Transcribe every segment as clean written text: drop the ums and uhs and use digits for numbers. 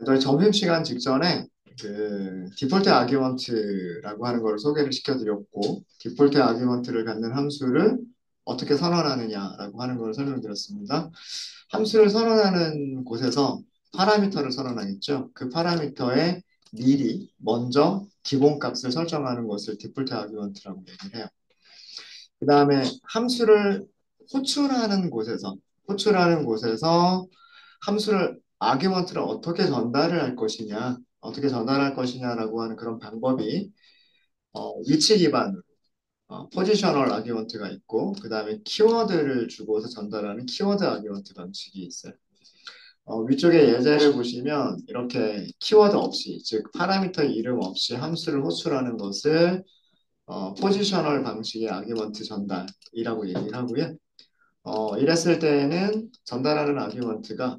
저희 점심시간 직전에 디폴트 아규먼트라고 하는 걸 소개를 시켜드렸고, 디폴트 아규먼트를 갖는 함수를 어떻게 선언하느냐라고 하는 걸 설명드렸습니다. 함수를 선언하는 곳에서 파라미터를 선언하겠죠. 그 파라미터에 미리 먼저 기본값을 설정하는 것을 디폴트 아규먼트라고 얘기를 해요. 그 다음에 함수를 호출하는 곳에서 함수를 아규먼트를 어떻게 전달할 것이냐라고 하는 그런 방법이 위치 기반으로 포지셔널 아규먼트가 있고 그 다음에 키워드를 주고서 전달하는 키워드 아규먼트 방식이 있어요. 위쪽에 예제를 보시면 이렇게 키워드 없이 즉 파라미터 이름 없이 함수를 호출하는 것을 포지셔널 방식의 아규먼트 전달이라고 얘기를 하고요. 이랬을 때에는 전달하는 아규먼트가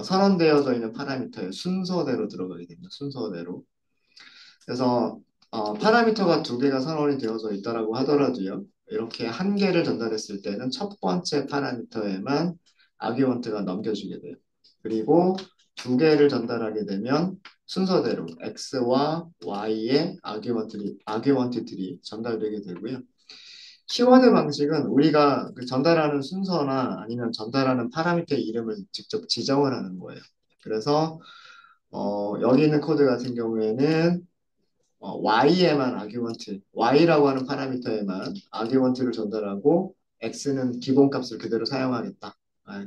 선언되어져 있는 파라미터의 순서대로 들어가게 됩니다. 순서대로. 그래서 파라미터가 두 개가 선언이 되어져 있다라고 하더라도요. 이렇게 한 개를 전달했을 때는 첫 번째 파라미터에만 아규먼트가 넘겨주게 돼요. 그리고 두 개를 전달하게 되면 순서대로 x와 y의 아규먼트들이 전달되게 되고요. 키워드 방식은 우리가 그 전달하는 순서나 아니면 전달하는 파라미터의 이름을 직접 지정을 하는 거예요. 그래서 여기 있는 코드 같은 경우에는 y에만 y라고 하는 파라미터에만 아규먼트를 전달하고 x는 기본값을 그대로 사용하겠다.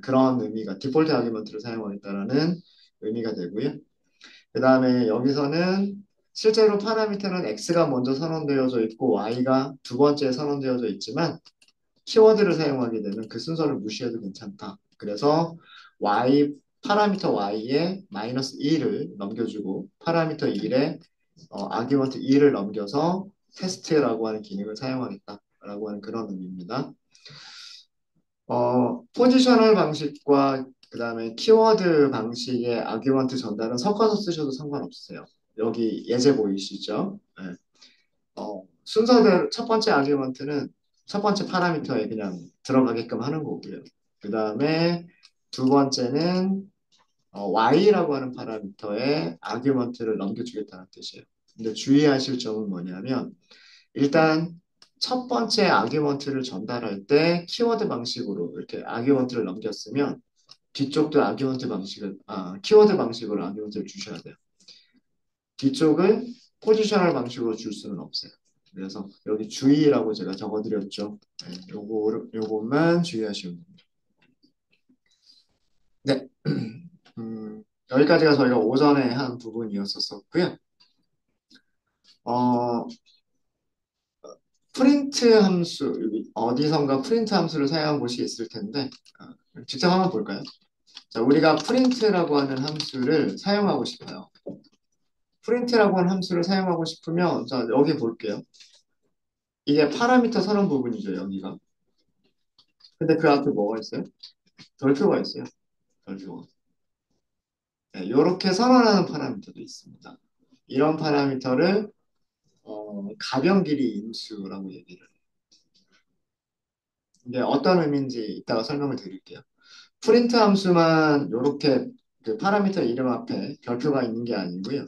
그런 의미가 디폴트 아규먼트를 사용하겠다라는 의미가 되고요. 그 다음에 여기서는 실제로 파라미터는 x가 먼저 선언되어져 있고 y가 두 번째에 선언되어져 있지만 키워드를 사용하게 되면 그 순서를 무시해도 괜찮다. 그래서 파라미터 y에 마이너스 1을 넘겨주고 파라미터 1에 아규먼트 2를 넘겨서 테스트라고 하는 기능을 사용하겠다라고 하는 그런 의미입니다. 포지셔널 방식과 그 다음에 키워드 방식의 아규먼트 전달은 섞어서 쓰셔도 상관없으세요. 여기 예제 보이시죠? 네. 순서대로 첫 번째 아규먼트는 첫 번째 파라미터에 그냥 들어가게끔 하는 거고요. 그 다음에 두 번째는 y라고 하는 파라미터에 아규먼트를 넘겨주겠다는 뜻이에요. 근데 주의하실 점은 뭐냐면 일단 첫 번째 아규먼트를 전달할 때 키워드 방식으로 이렇게 아규먼트를 넘겼으면 뒤쪽도 키워드 방식으로 아규먼트를 주셔야 돼요. 뒤쪽을 포지셔널 방식으로 줄 수는 없어요. 그래서 여기 주의라고 제가 적어드렸죠. 네, 요것만 주의하시면 됩니다. 네. 여기까지가 저희가 오전에 한 부분이었었고요. 어, 프린트 함수, 여기 어디선가 프린트 함수를 사용한 곳이 있을 텐데, 직접 한번 볼까요? 자, 우리가 프린트라고 하는 함수를 사용하고 싶어요. 프린트라고 하는 함수를 사용하고 싶으면, 자, 여기 볼게요. 이게 파라미터 선언 부분이죠, 여기가. 근데 그 앞에 뭐가 있어요? 별표가 있어요. 별표가. 네, 이렇게 선언하는 파라미터도 있습니다. 이런 파라미터를 가변 길이 인수라고 얘기를 해요. 이게 어떤 의미인지 이따가 설명을 드릴게요. 프린트 함수만 이렇게 그 파라미터 이름 앞에 별표가 있는 게 아니고요.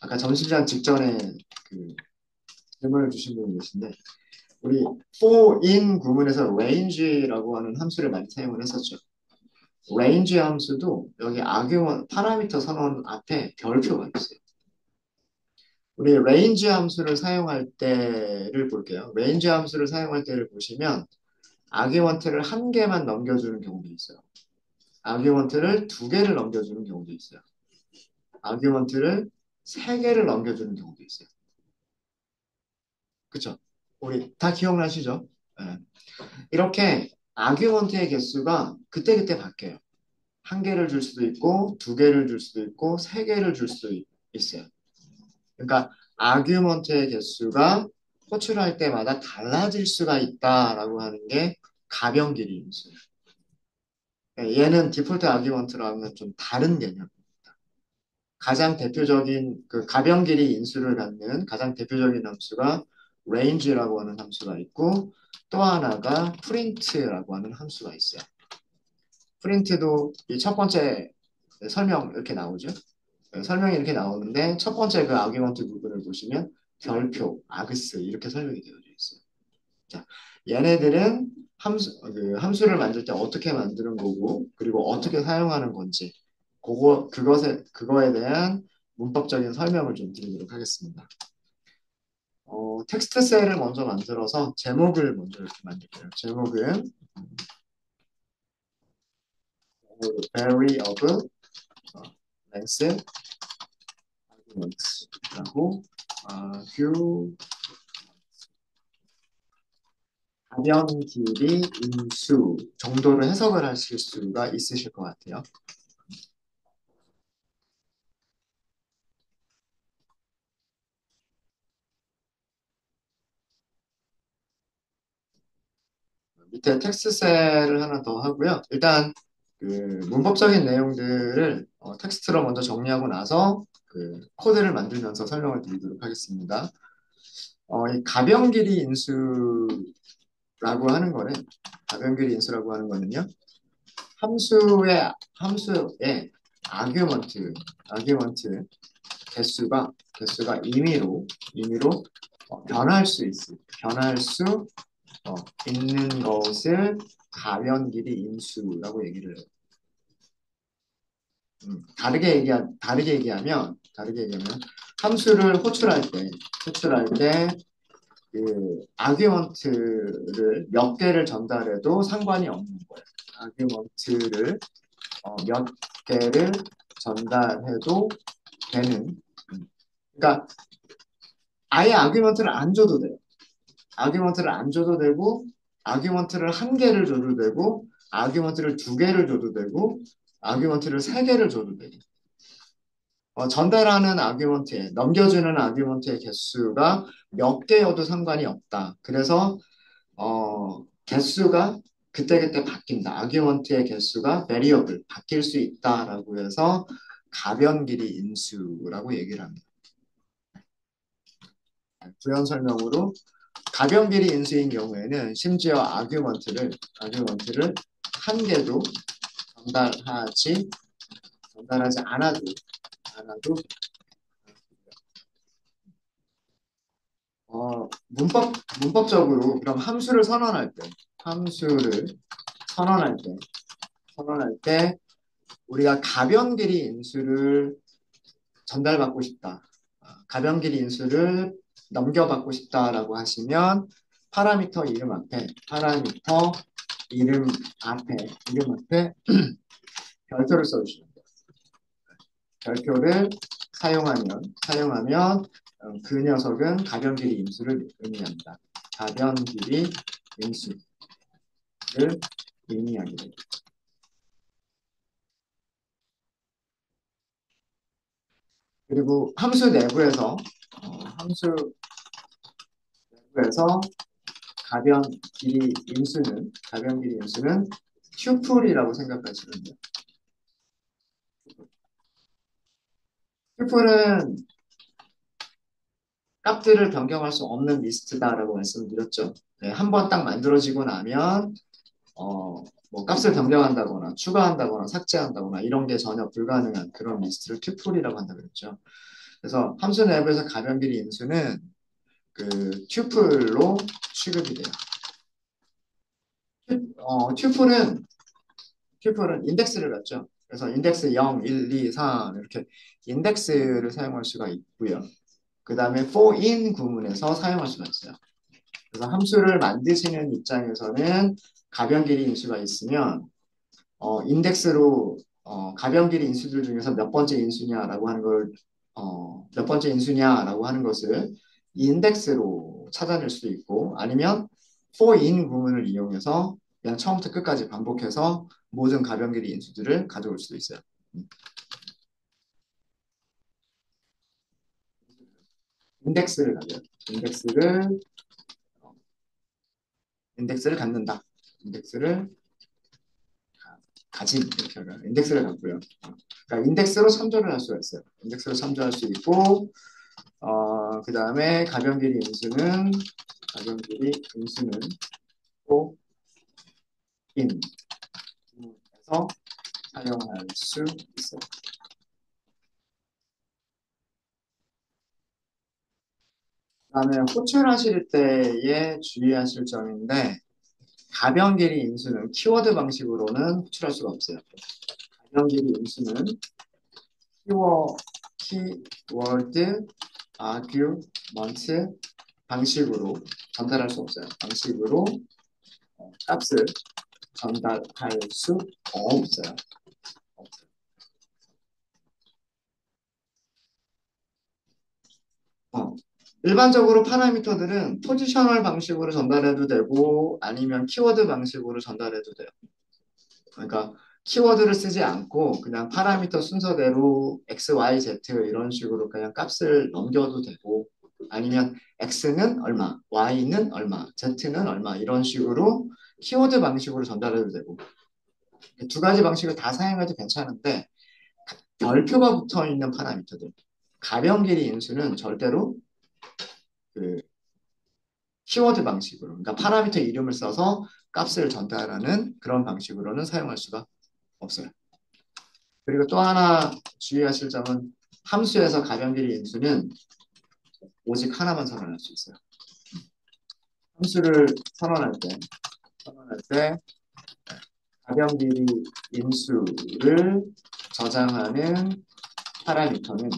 아까 점심시간 직전에 그 질문을 주신 분이 계신데 우리 for in 구문에서 range라고 하는 함수를 많이 사용을 했었죠. range 함수도 여기 파라미터 선언 앞에 별표가 있어요. 우리 range 함수를 사용할 때를 볼게요. range 함수를 사용할 때를 보시면 아규먼트를 한 개만 넘겨주는 경우도 있어요. 아규먼트를 두 개를 넘겨주는 경우도 있어요. 아규먼트를 세 개를 넘겨주는 경우도 있어요. 그쵸? 우리 다 기억나시죠? 네. 이렇게 아규먼트의 개수가 그때그때 바뀌어요. 한 개를 줄 수도 있고, 두 개를 줄 수도 있고, 세 개를 줄 수도 있어요. 그러니까 아규먼트의 개수가 호출할 때마다 달라질 수가 있다라고 하는 게 가변 길이 인수예요. 얘는 디폴트 아규먼트랑은 좀 다른 개념. 가장 대표적인 그 가변 길이 인수를 갖는 가장 대표적인 함수가 range라고 하는 함수가 있고 또 하나가 print라고 하는 함수가 있어요. print도 이 첫 번째 네, 설명 이렇게 나오죠. 네, 설명이 이렇게 나오는데 첫 번째 그 아규먼트 부분을 보시면 별표, 아그스 이렇게 설명이 되어져 있어요. 자, 얘네들은 함수를 만들 때 어떻게 만드는 거고, 그리고 어떻게 사용하는 건지, 그거에 대한 문법적인 설명을 좀 드리도록 하겠습니다. 텍스트 셀을 먼저 만들어서 제목을 먼저 이렇게 만들게요. 제목은 variable length arguments라고 가변 길이 인수 정도로 해석을 하실 수가 있으실 것 같아요. 밑에 텍스트셀을 하나 더 하고요. 일단 그 문법적인 내용들을 텍스트로 먼저 정리하고 나서 그 코드를 만들면서 설명을 드리도록 하겠습니다. 이 가변 길이 인수라고 하는 거는요. 함수의 아규먼트 개수가 임의로 변할 수 있는 것을 가변 길이 인수라고 얘기를 해요. 다르게 얘기하면 함수를 호출할 때 그 아규먼트를 몇 개를 전달해도 상관이 없는 거예요. 아규먼트를 몇 개를 전달해도 되는. 그러니까 아예 아규먼트를 안 줘도 돼요. 아규먼트를 안 줘도 되고, 아규먼트를 한 개를 줘도 되고, 아규먼트를 두 개를 줘도 되고, 아규먼트를 세 개를 줘도 돼요. 전달하는 넘겨주는 아규먼트의 개수가 몇 개여도 상관이 없다. 그래서 개수가 그때그때 바뀐다. 아규먼트의 개수가 베리어블, 바뀔 수 있다라고 해서 가변 길이 인수라고 얘기를 합니다. 부연 설명으로 가변 길이 인수인 경우에는 심지어 아규먼트를 한 개도 전달하지 않아도 문법적으로 그럼 함수를 선언할 때 선언할 때 우리가 가변 길이 인수를 전달받고 싶다. 가변 길이 인수를 넘겨받고 싶다라고 하시면 파라미터 이름 앞에 별표를 써주시면 돼요. 별표를 사용하면 그 녀석은 가변 길이 인수를 의미합니다. 가변 길이 인수를 의미하게 됩니다. 그리고 함수 내부에서 가변 길이 인수는 튜플이라고 생각하시면 돼요. 튜플은 값들을 변경할 수 없는 리스트다라고 말씀드렸죠. 네, 한번 딱 만들어지고 나면 뭐 값을 변경한다거나 추가한다거나 삭제한다거나 이런 게 전혀 불가능한 그런 리스트를 튜플이라고 한다 그랬죠. 그래서 함수 내부에서 가변 길이 인수는 그 튜플로 취급이 돼요. 튜플은 인덱스를 갖죠. 그래서 인덱스 0, 1, 2, 3 이렇게 인덱스를 사용할 수가 있고요. 그 다음에 for in 구문에서 사용할 수가 있어요. 그래서 함수를 만드시는 입장에서는 가변 길이 인수가 있으면 인덱스로 가변 길이 인수들 중에서 몇 번째 인수냐라고 하는 것을 인덱스로 찾아낼 수도 있고 아니면 for in 구문을 이용해서 그냥 처음부터 끝까지 반복해서 모든 가변 길이 인수들을 가져올 수도 있어요. 인덱스를 가져요. 인덱스를 갖는다. 인덱스를 가진 이렇게 하면 인덱스를 갖고요. 그러니까 인덱스로 참조를 할 수가 있어요. 인덱스로 참조할 수 있고 그 다음에 가변 길이 인수는 또 in에서 사용할 수 있어요. 그다음에 호출하실 때에 주의하실 점인데 가변 길이 인수는 키워드 방식으로는 호출할 수가 없어요. 가변 길이 인수는 키워드, 아규먼트 방식으로 전달할 수 없어요. 방식으로 값을 전달할 수 없어요. 어. 일반적으로 파라미터들은 포지셔널 방식으로 전달해도 되고 아니면 키워드 방식으로 전달해도 돼요. 그러니까 키워드를 쓰지 않고 그냥 파라미터 순서대로 x, y, z 이런 식으로 그냥 값을 넘겨도 되고 아니면 x는 얼마, y는 얼마, z는 얼마 이런 식으로 키워드 방식으로 전달해도 되고 두 가지 방식을 다 사용해도 괜찮은데 별표가 붙어 있는 파라미터들 가변 길이 인수는 절대로 그 키워드 방식으로 그러니까 파라미터 이름을 써서 값을 전달하는 그런 방식으로는 사용할 수가 없어요. 그리고 또 하나 주의하실 점은 함수에서 가변길이 인수는 오직 하나만 선언할 수 있어요. 함수를 선언할 때 가변길이 인수를 저장하는 파라미터는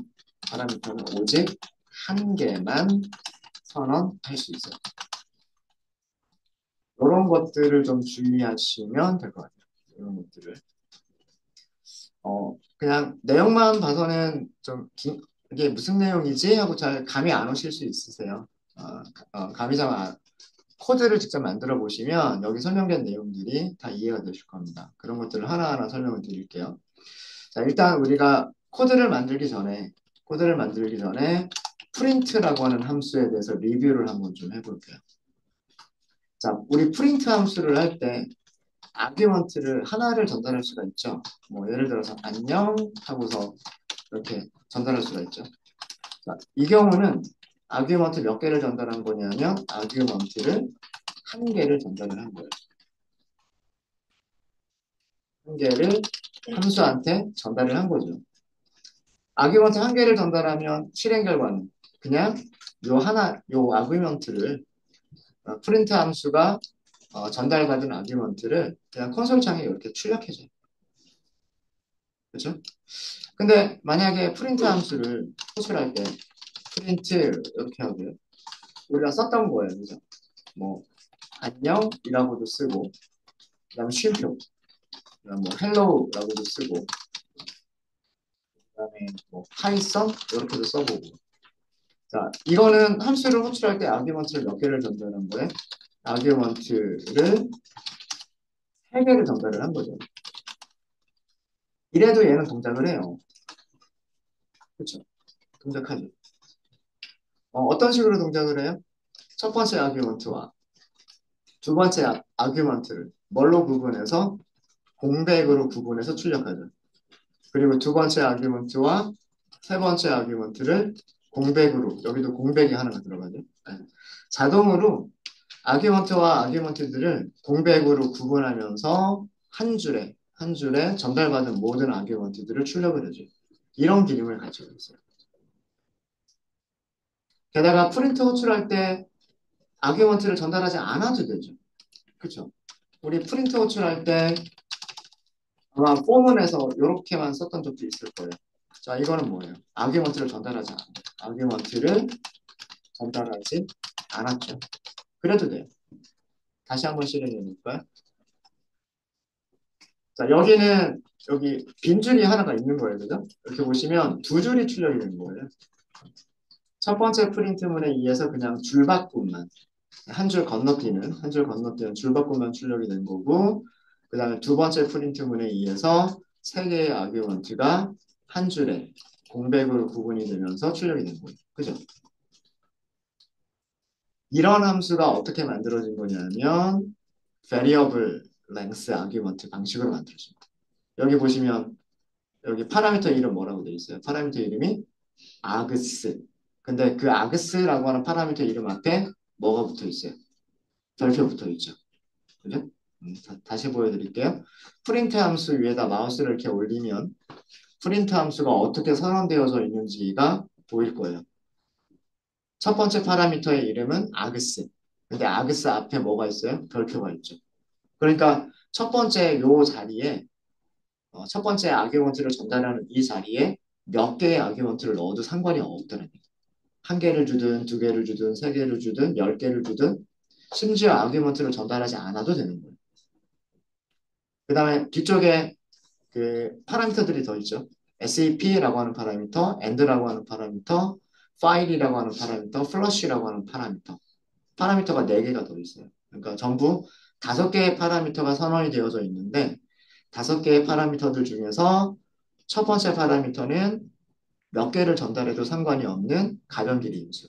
오직 한 개만 선언할 수 있어요. 이런 것들을 좀 주의하시면 될 것 같아요. 이런 것들을. 그냥 내용만 봐서는 좀 이게 무슨 내용이지? 하고 잘 감이 안 오실 수 있으세요. 감이 코드를 직접 만들어 보시면 여기 설명된 내용들이 다 이해가 되실 겁니다. 그런 것들을 하나하나 설명을 드릴게요. 자, 일단 우리가 코드를 만들기 전에 프린트라고 하는 함수에 대해서 리뷰를 한번 좀 해볼게요. 자, 우리 프린트 함수를 할 때 아규먼트를 하나를 전달할 수가 있죠. 뭐 예를 들어서 안녕 하고서 이렇게 전달할 수가 있죠. 자, 이 경우는 아규먼트 몇 개를 전달한 거냐면 아규먼트를 한 개를 전달을 한 거예요. 한 개를 함수한테 전달을 한 거죠. 아규먼트 한 개를 전달하면 실행 결과는 그냥 요 아규먼트를 프린트 함수가 전달받은 아규먼트를 그냥 콘솔 창에 이렇게 출력해줘요. 그렇죠? 근데 만약에 프린트 함수를 호출할 때 프린트 이렇게 하고요. 우리가 썼던 거예요. 그죠? 뭐 안녕이라고도 쓰고 그다음에 쉼표 그다음 뭐 헬로우라고도 쓰고 그다음에 뭐 파이썬 이렇게도 써보고 자 이거는 함수를 호출할 때 아규먼트를 몇 개를 전달한 거예요? 아규먼트를 세 개를 전달을 한 거죠. 이래도 얘는 동작을 해요. 그렇죠? 동작하죠. 어떤 식으로 동작을 해요? 첫 번째 아규먼트와 두 번째 아규먼트를 뭘로 구분해서 공백으로 구분해서 출력하죠. 그리고 두 번째 아규먼트와 세 번째 아규먼트를 공백으로 여기도 공백이 하나가 들어가죠. 네. 자동으로 아규먼트와 아규먼트들을 공백으로 구분하면서 한 줄에 전달받은 모든 아규먼트들을 출력을 해줘요. 이런 기능을 가지고 있어요. 게다가 프린트 호출할 때 아규먼트를 전달하지 않아도 되죠. 그렇죠? 우리 프린트 호출할 때 아마 포문에서 이렇게만 썼던 적도 있을 거예요. 자, 이거는 뭐예요? 아규먼트를 전달하지 않아요. 아규먼트를 전달하지 않았죠. 그래도 돼요. 다시 한번 실행해 볼까요? 자, 여기 빈줄이 하나가 있는 거예요. 그죠? 이렇게 보시면 두 줄이 출력이 되는 거예요. 첫 번째 프린트문에 의해서 그냥 줄바꿈만 한 줄 건너뛰는 줄바꿈만 출력이 된 거고 그 다음에 두 번째 프린트문에 의해서 세 개의 아규먼트가 한 줄에 공백으로 구분이 되면서 출력이 된 거예요. 그죠? 이런 함수가 어떻게 만들어진 거냐면 variable length argument 방식으로 만들어진 거예요. 여기 보시면 여기 파라미터 이름 뭐라고 되어 있어요? 파라미터 이름이 args. 근데 그 args라고 하는 파라미터 이름 앞에 뭐가 붙어 있어요? 별표 붙어 있죠. 그죠? 다시 보여드릴게요. 프린트 함수 위에다 마우스를 이렇게 올리면 프린트 함수가 어떻게 선언되어져 있는지가 보일 거예요. 첫 번째 파라미터의 이름은 아그스. 근데 아그스 앞에 뭐가 있어요? 별표가 있죠. 그러니까 첫 번째 요 자리에 첫 번째 아규먼트를 전달하는 이 자리에 몇 개의 아규먼트를 넣어도 상관이 없다는 얘기예요. 한 개를 주든 두 개를 주든 세 개를 주든 열 개를 주든 심지어 아규먼트를 전달하지 않아도 되는 거예요. 그 다음에 뒤쪽에 그 파라미터들이 더 있죠. SAP라고 하는 파라미터, AND라고 하는 파라미터, 파일이라고 하는 파라미터, 플러시라고 하는 파라미터. 파라미터가 4개가 더 있어요. 그러니까 전부 5개의 파라미터가 선언이 되어져 있는데 5개의 파라미터들 중에서 첫 번째 파라미터는 몇 개를 전달해도 상관이 없는 가변길이 인수.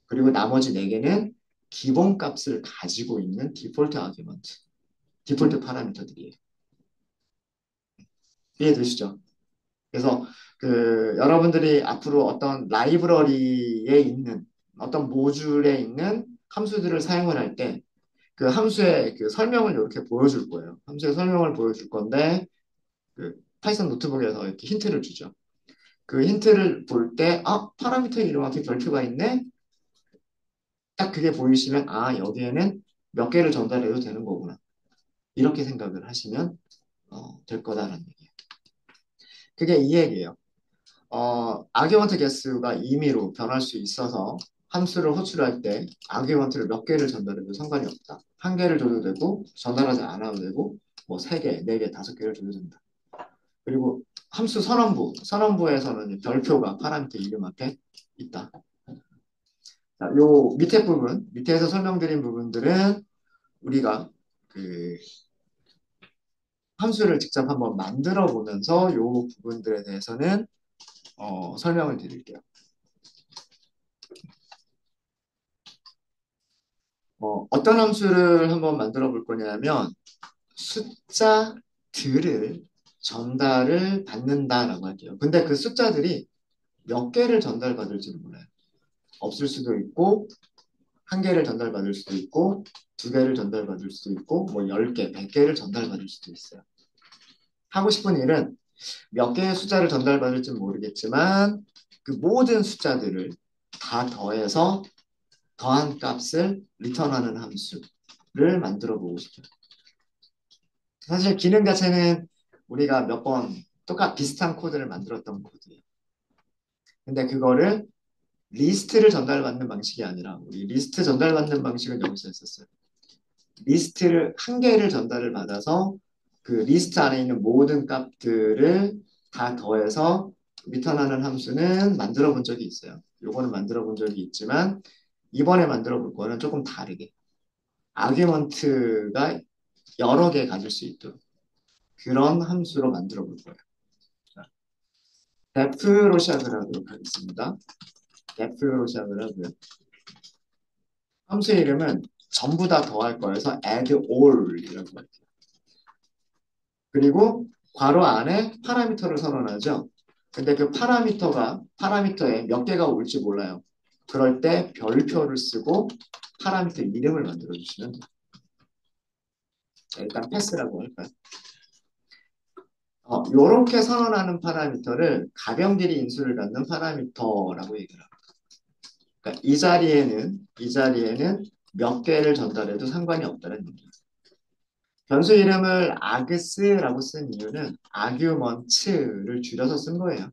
그리고 나머지 4개는 기본값을 가지고 있는 디폴트 아규먼트, 디폴트 파라미터들이에요. 이해되시죠? 그래서 그 여러분들이 앞으로 어떤 라이브러리에 있는 어떤 모듈에 있는 함수들을 사용을 할 때 그 함수의 그 설명을 이렇게 보여줄 거예요. 함수의 설명을 보여줄 건데 그 파이썬 노트북에서 이렇게 힌트를 주죠. 그 힌트를 볼 때, 파라미터 이름 앞에 별표가 있네? 딱 그게 보이시면, 여기에는 몇 개를 전달해도 되는 거구나. 이렇게 생각을 하시면 될 거다라는 얘기예요. 그게 이 얘기예요. 아규먼트 개수가 임의로 변할 수 있어서 함수를 호출할 때 아규먼트를 몇 개를 전달해도 상관이 없다. 한 개를 줘도 되고 전달하지 않아도 되고 뭐 세 개, 네 개, 다섯 개를 줘도 된다. 그리고 함수 선언부에서는 별표가 파라미터 이름 앞에 있다. 자, 요 밑에 부분, 밑에서 설명드린 부분들은 우리가 그 함수를 직접 한번 만들어 보면서 요 부분들에 대해서는 설명을 드릴게요. 어떤 함수를 한번 만들어 볼 거냐면 숫자들을 전달을 받는다라고 할게요. 근데 그 숫자들이 몇 개를 전달받을지는 몰라요. 없을 수도 있고 한 개를 전달받을 수도 있고 두 개를 전달받을 수도 있고 뭐 10개, 100개를 전달받을 수도 있어요. 하고 싶은 일은 몇 개의 숫자를 전달받을지는 모르겠지만 그 모든 숫자들을 다 더해서 더한 값을 리턴하는 함수를 만들어 보고 싶어요. 사실 기능 자체는 우리가 몇 번 비슷한 코드를 만들었던 코드예요. 근데 그거를 리스트를 전달받는 방식이 아니라 우리 리스트 전달받는 방식은 여기서 했었어요. 리스트를 한 개를 전달을 받아서 그 리스트 안에 있는 모든 값들을 다 더해서 리턴하는 함수는 만들어 본 적이 있어요. 요거는 만들어 본 적이 있지만 이번에 만들어 볼 거는 조금 다르게 아규먼트가 여러 개 가질 수 있도록 그런 함수로 만들어 볼 거예요. def로 시작을 하도록 하겠습니다. def로 시작을 하고요. 함수의 이름은 전부 다 더할 거여서 add all이라고 할게요. 그리고 괄호 안에 파라미터를 선언하죠. 근데 그 파라미터에 몇 개가 올지 몰라요. 그럴 때 별표를 쓰고 파라미터 이름을 만들어 주시면 돼요. 일단 패스라고 할까요? 이렇게 선언하는 파라미터를 가변길이 인수를 갖는 파라미터라고 얘기를 합니다. 그러니까 이 자리에는 몇 개를 전달해도 상관이 없다는 얘기예요. 변수 이름을 args라고 쓴 이유는 arguments를 줄여서 쓴 거예요.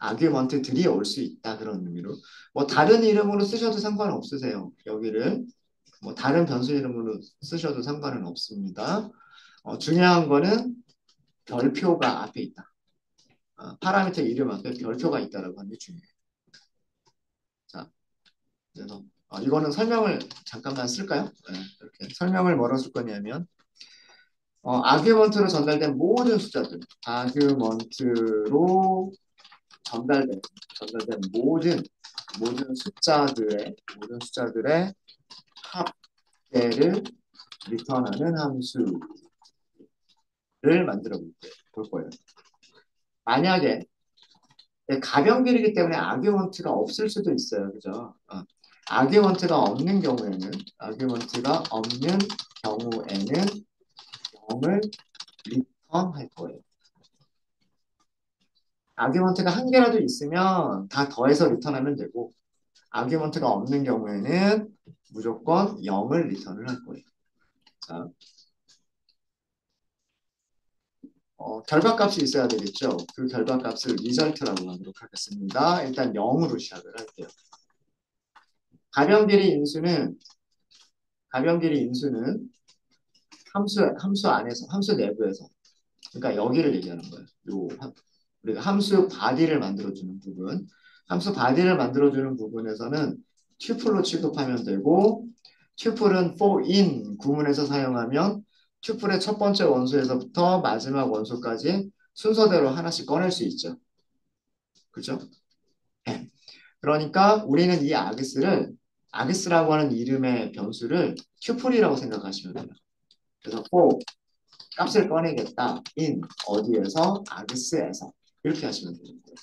argument들이 올 수 있다 그런 의미로. 뭐 다른 이름으로 쓰셔도 상관없으세요. 여기를 뭐 다른 변수 이름으로 쓰셔도 상관은 없습니다. 중요한 거는 별표가 앞에 있다. 파라미터 이름 앞에 별표가 있다라고 하는 게 중요해요. 자, 그래서 이거는 설명을 잠깐만 쓸까요? 네, 이렇게 설명을 뭐로 쓸 거냐면 아규먼트로 전달된 모든 숫자들, 아규먼트로 전달된 모든 숫자들의 합계를 리턴하는 함수를 만들어 볼 거예요. 만약에 가변길이기 때문에 아규먼트가 없을 수도 있어요. 그죠? 아규먼트가 없는 경우에는 0을 리턴할 거예요. 아규먼트가 한 개라도 있으면 다 더해서 리턴하면 되고 아규먼트가 없는 경우에는 무조건 0을 리턴을 할 거예요. 자, 결과값이 있어야 되겠죠. 그 결과값을 리절트라고 하도록 하겠습니다. 일단 0으로 시작을 할게요. 가변길이 인수는 가변길이 인수는 함수 안에서 함수 내부에서 그러니까 여기를 얘기하는 거예요. 우리가 함수 바디를 만들어주는 부분 함수 바디를 만들어주는 부분에서는 튜플로 취급하면 되고 튜플은 for in 구문에서 사용하면 튜플의 첫 번째 원소에서부터 마지막 원소까지 순서대로 하나씩 꺼낼 수 있죠. 그죠? 네. 그러니까 우리는 이 아기스라고 하는 이름의 변수를 튜플이라고 생각하시면 돼요. 그래서 for 값을 꺼내겠다. in 어디에서? 아기스에서 이렇게 하시면 되는 거예요.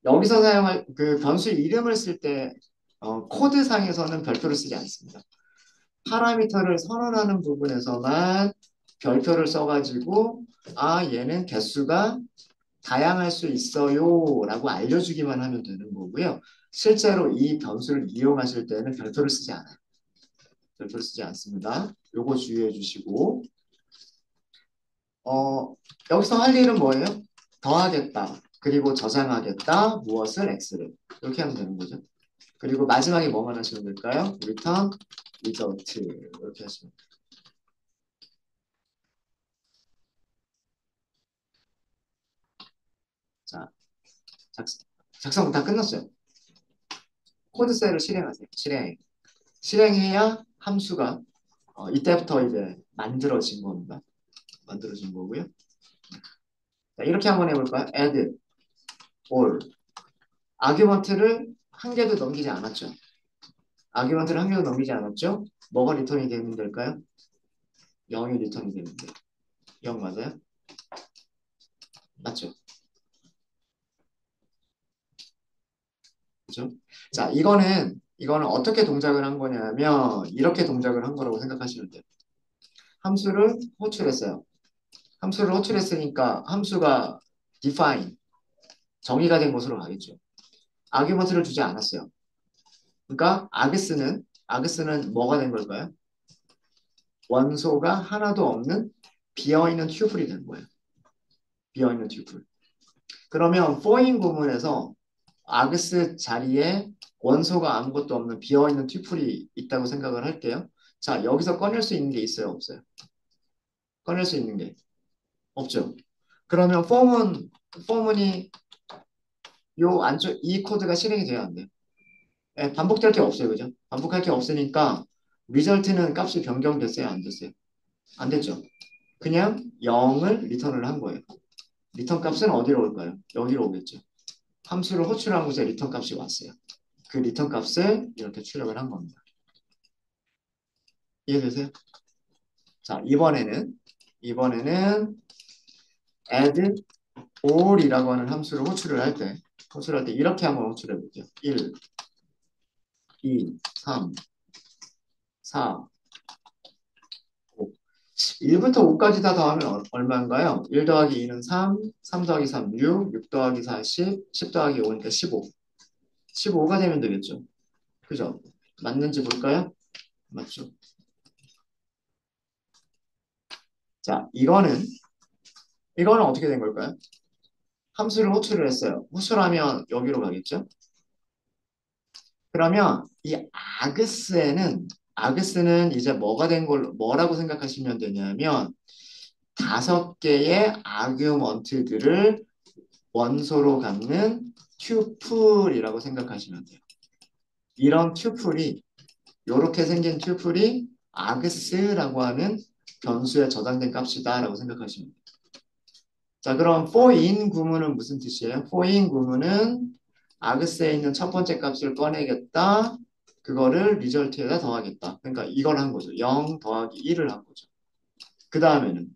여기서 사용할 그 변수 이름을 쓸 때 코드상에서는 별표를 쓰지 않습니다. 파라미터를 선언하는 부분에서만 별표를 써가지고 얘는 개수가 다양할 수 있어요 라고 알려주기만 하면 되는 거고요. 실제로 이 변수를 이용하실 때는 별표를 쓰지 않아요. 별표를 쓰지 않습니다. 요거 주의해 주시고 여기서 할 일은 뭐예요? 더하겠다. 그리고 저장하겠다. 무엇을? X를. 이렇게 하면 되는 거죠. 그리고 마지막에 뭐만 하시면 될까요? return result 이렇게 하시면 돼요. 자, 작성 다 끝났어요. 코드셀을 실행하세요. 실행해야 함수가 이때부터 이제 만들어진 겁니다. 만들어진 거고요. 자, 이렇게 한번 해볼까요? add all 아규먼트를 한 개도 넘기지 않았죠. 아규먼트를 한 개도 넘기지 않았죠. 뭐가 리턴이 되면 될까요? 0이 리턴이 되면 돼요. 0 맞아요? 맞죠? 그죠? 자, 이거는 어떻게 동작을 한 거냐면 이렇게 동작을 한 거라고 생각하시면 돼요. 함수를 호출했어요. 함수를 호출했으니까 함수가 define 정의가 된 곳으로 가겠죠. 아규먼트를 주지 않았어요. 그러니까 아그스는 뭐가 된 걸까요? 원소가 하나도 없는 비어있는 튜플이 된 거예요. 비어있는 튜플. 그러면 포인 구문에서 아그스 자리에 원소가 아무것도 없는 비어있는 튜플이 있다고 생각을 할게요. 자, 여기서 꺼낼 수 있는 게 있어요, 없어요? 꺼낼 수 있는 게 없죠. 그러면 폼은이 요 안쪽 이 코드가 실행이 돼야 안 돼요. 예, 반복될 게 없어요, 그죠? 반복할 게 없으니까 리절트는 값이 변경됐어요, 안 됐어요? 안 됐죠. 그냥 0을 리턴을 한 거예요. 리턴 값은 어디로 올까요? 여기로 오겠죠. 함수를 호출한 곳에 리턴 값이 왔어요. 그 리턴 값을 이렇게 출력을 한 겁니다. 이해되세요? 자, 이번에는 add all이라고 하는 함수를 호출할 때 이렇게 한번 호출해 볼게요. 1, 2, 3, 4, 5. 1부터 5까지 다 더하면 얼마인가요? 1 더하기 2는 3, 3 더하기 3, 6, 6 더하기 4, 10 더하기 5니까 15. 15가 되면 되겠죠. 그죠? 맞는지 볼까요? 맞죠? 자, 이거는 어떻게 된 걸까요? 함수를 호출을 했어요. 호출하면 여기로 가겠죠? 그러면 이 아그스는 이제 뭐라고 생각하시면 되냐면 5개의 아규먼트들을 원소로 갖는 튜플이라고 생각하시면 돼요. 이런 튜플이 이렇게 생긴 튜플이 아그스라고 하는 변수에 저장된 값이다라고 생각하시면 돼요. 자, 그럼 for in 구문은 무슨 뜻이에요? for in 구문은 아그스에 있는 첫 번째 값을 꺼내겠다. 그거를 리절트에다 더하겠다. 그러니까 이걸 한 거죠. 0 더하기 1을 한 거죠. 그 다음에는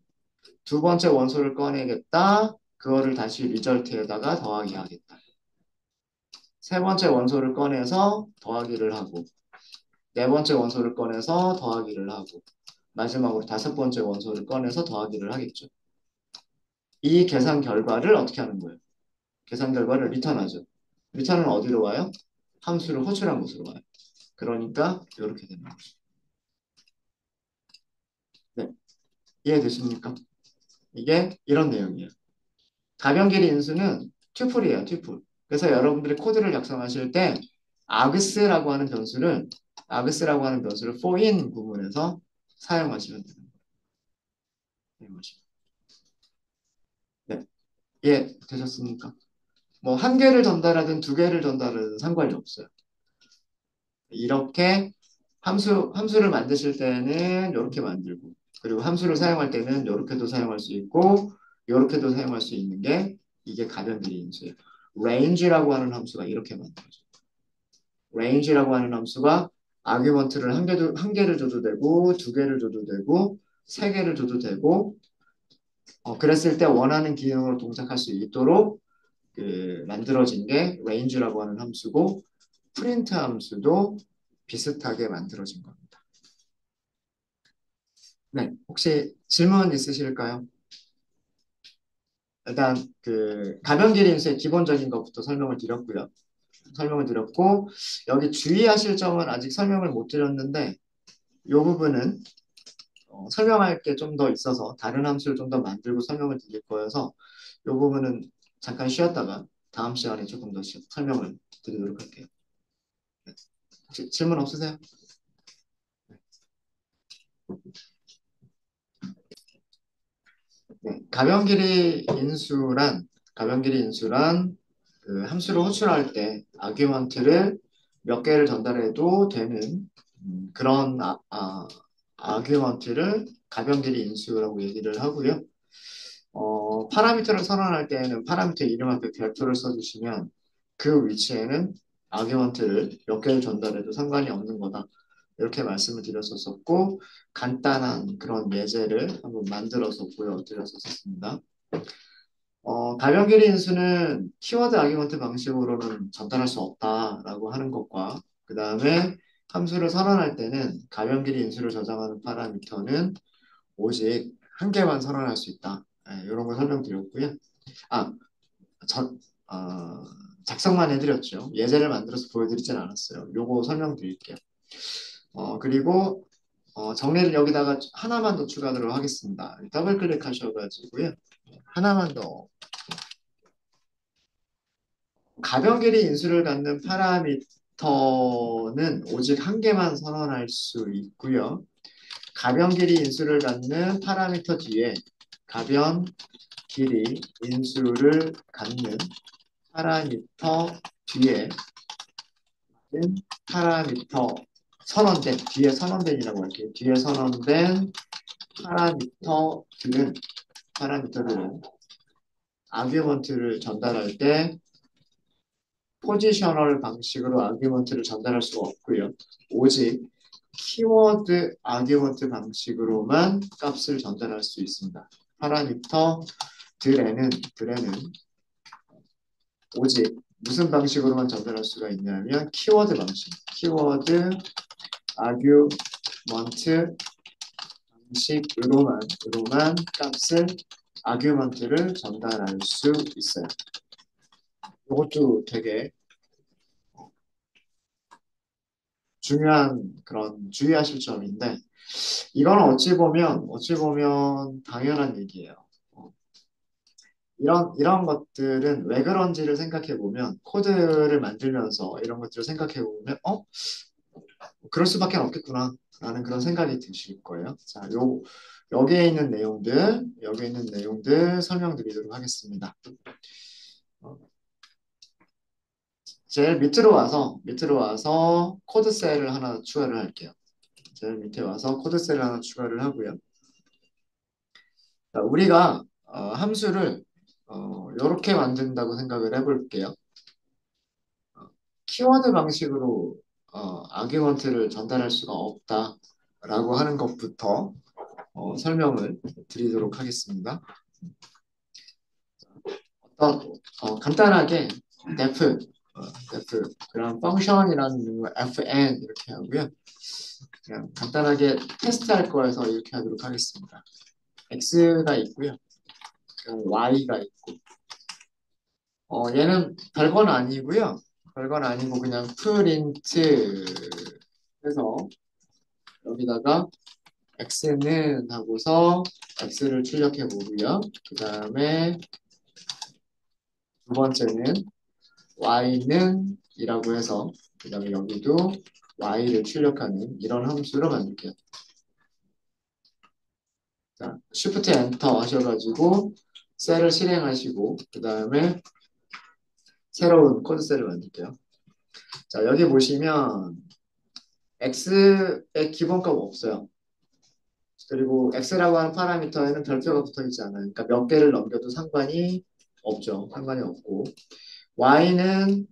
두 번째 원소를 꺼내겠다. 그거를 다시 리절트에다가 더하기 하겠다. 세 번째 원소를 꺼내서 더하기를 하고 네 번째 원소를 꺼내서 더하기를 하고 마지막으로 다섯 번째 원소를 꺼내서 더하기를 하겠죠. 이 계산 결과를 어떻게 하는 거예요? 계산 결과를 리턴하죠. 리턴은 어디로 와요? 함수를 호출한 곳으로 와요. 그러니까 이렇게 되는 거죠. 네, 이해되십니까? 이게 이런 내용이에요. 가변길이 인수는 튜플이에요, 튜플. 그래서 여러분들이 코드를 작성하실 때 args라고 하는 변수를 for in 구문에서 사용하시면 되는 거죠. 네, 이해되셨습니까? 뭐 한 개를 전달하든 두 개를 전달하든 상관이 없어요. 이렇게 함수를 만드실 때는 이렇게 만들고, 그리고 함수를 사용할 때는 이렇게도 사용할 수 있고, 이렇게도 사용할 수 있는 게 이게 가변길이 인수예요. range라고 하는 함수가 이렇게 만들어져요. range라고 하는 함수가 아규먼트를 한 개를 줘도 되고, 두 개를 줘도 되고, 세 개를 줘도 되고, 그랬을 때 원하는 기능으로 동작할 수 있도록 만들어진 게 range라고 하는 함수고, 프린트 함수도 비슷하게 만들어진 겁니다. 네, 혹시 질문 있으실까요? 일단 가변길이 인수의 기본적인 것부터 설명을 드렸고요. 설명을 드렸고 여기 주의하실 점은 아직 설명을 못 드렸는데 이 부분은 설명할 게 좀 더 있어서 다른 함수를 좀 더 만들고 설명을 드릴 거여서 이 부분은 잠깐 쉬었다가 다음 시간에 조금 더 설명을 드리도록 할게요. 네. 혹시 질문 없으세요? 네, 가변길이 인수란 함수를 호출할 때 아규먼트를 몇 개를 전달해도 되는 그런 아규먼트를 가변길이 인수라고 얘기를 하고요. 파라미터를 선언할 때에는 파라미터 이름 앞에 별표를 써주시면 그 위치에는 아규먼트를 몇 개를 전달해도 상관이 없는 거다. 이렇게 말씀을 드렸었고 간단한 그런 예제를 한번 만들어서 보여드렸었습니다. 발견길이 인수는 키워드 아규먼트 방식으로는 전달할 수 없다라고 하는 것과 그 다음에 함수를 선언할 때는 가변길이 인수를 저장하는 파라미터는 오직 한 개만 선언할 수 있다. 이런 걸 설명드렸고요. 아, 저, 어, 작성만 해드렸죠. 예제를 만들어서 보여드리진 않았어요. 요거 설명드릴게요. 그리고 정리를 여기다가 하나만 더 추가하도록 하겠습니다. 더블 클릭하셔가지고요. 하나만 더 가변길이 인수를 갖는 파라미터는 오직 한 개만 선언할 수 있고요. 가변길이 인수를 갖는 파라미터 뒤에 가변 길이 인수를 갖는 파라미터 뒤에 파라미터 뒤에 선언된이라고 할게요. 뒤에 선언된 파라미터들은 아규먼트를 전달할 때 포지셔널 방식으로 아규먼트를 전달할 수가 없고요. 오직 키워드 아규먼트 방식으로만 값을 전달할 수 있습니다. 파라미터 들에는 오직 무슨 방식으로만 전달할 수가 있냐면 키워드 방식, 키워드 아규먼트 방식으로만 값을 아규먼트를 전달할 수 있어요. 이것도 되게 중요한 그런 주의하실 점인데 이건 어찌 보면 당연한 얘기예요. 어, 이런 것들은 왜 그런지를 생각해 보면 코드를 만들면서 이런 것들을 생각해 보면 그럴 수밖에 없겠구나 라는 그런 생각이 드실 거예요. 자, 여기에 있는 내용들 설명드리도록 하겠습니다. 어, 제일 밑으로 와서 코드 셀을 하나 추가를 할게요. 제일 밑에 와서 코드 셀을 하나 추가를 하고요. 자, 우리가 함수를 이렇게 만든다고 생각을 해볼게요. 키워드 방식으로 아규먼트를 전달할 수가 없다라고 하는 것부터 설명을 드리도록 하겠습니다. 간단하게 def, def 그런 펑션이라는 fn 이렇게 하고요. 그냥 간단하게 테스트할 거여서 이렇게 하도록 하겠습니다. x가 있고요. y가 있고. 얘는 별건 아니고요. 별건 아니고 그냥 프린트 해서 여기다가 x는 하고서 x를 출력해 보고요. 그 다음에 두 번째는 y는 이라고 해서 그 다음에 여기도 y를 출력하는 이런 함수로 만들게요. 자, Shift Enter 하셔가지고 셀을 실행하시고 그 다음에 새로운 코드 셀을 만들게요. 자, 여기 보시면 x의 기본값 없어요. 그리고 x라고 하는 파라미터에는 별표가 붙어 있지 않아요. 그러니까 몇 개를 넘겨도 상관이 없죠. 상관이 없고 y는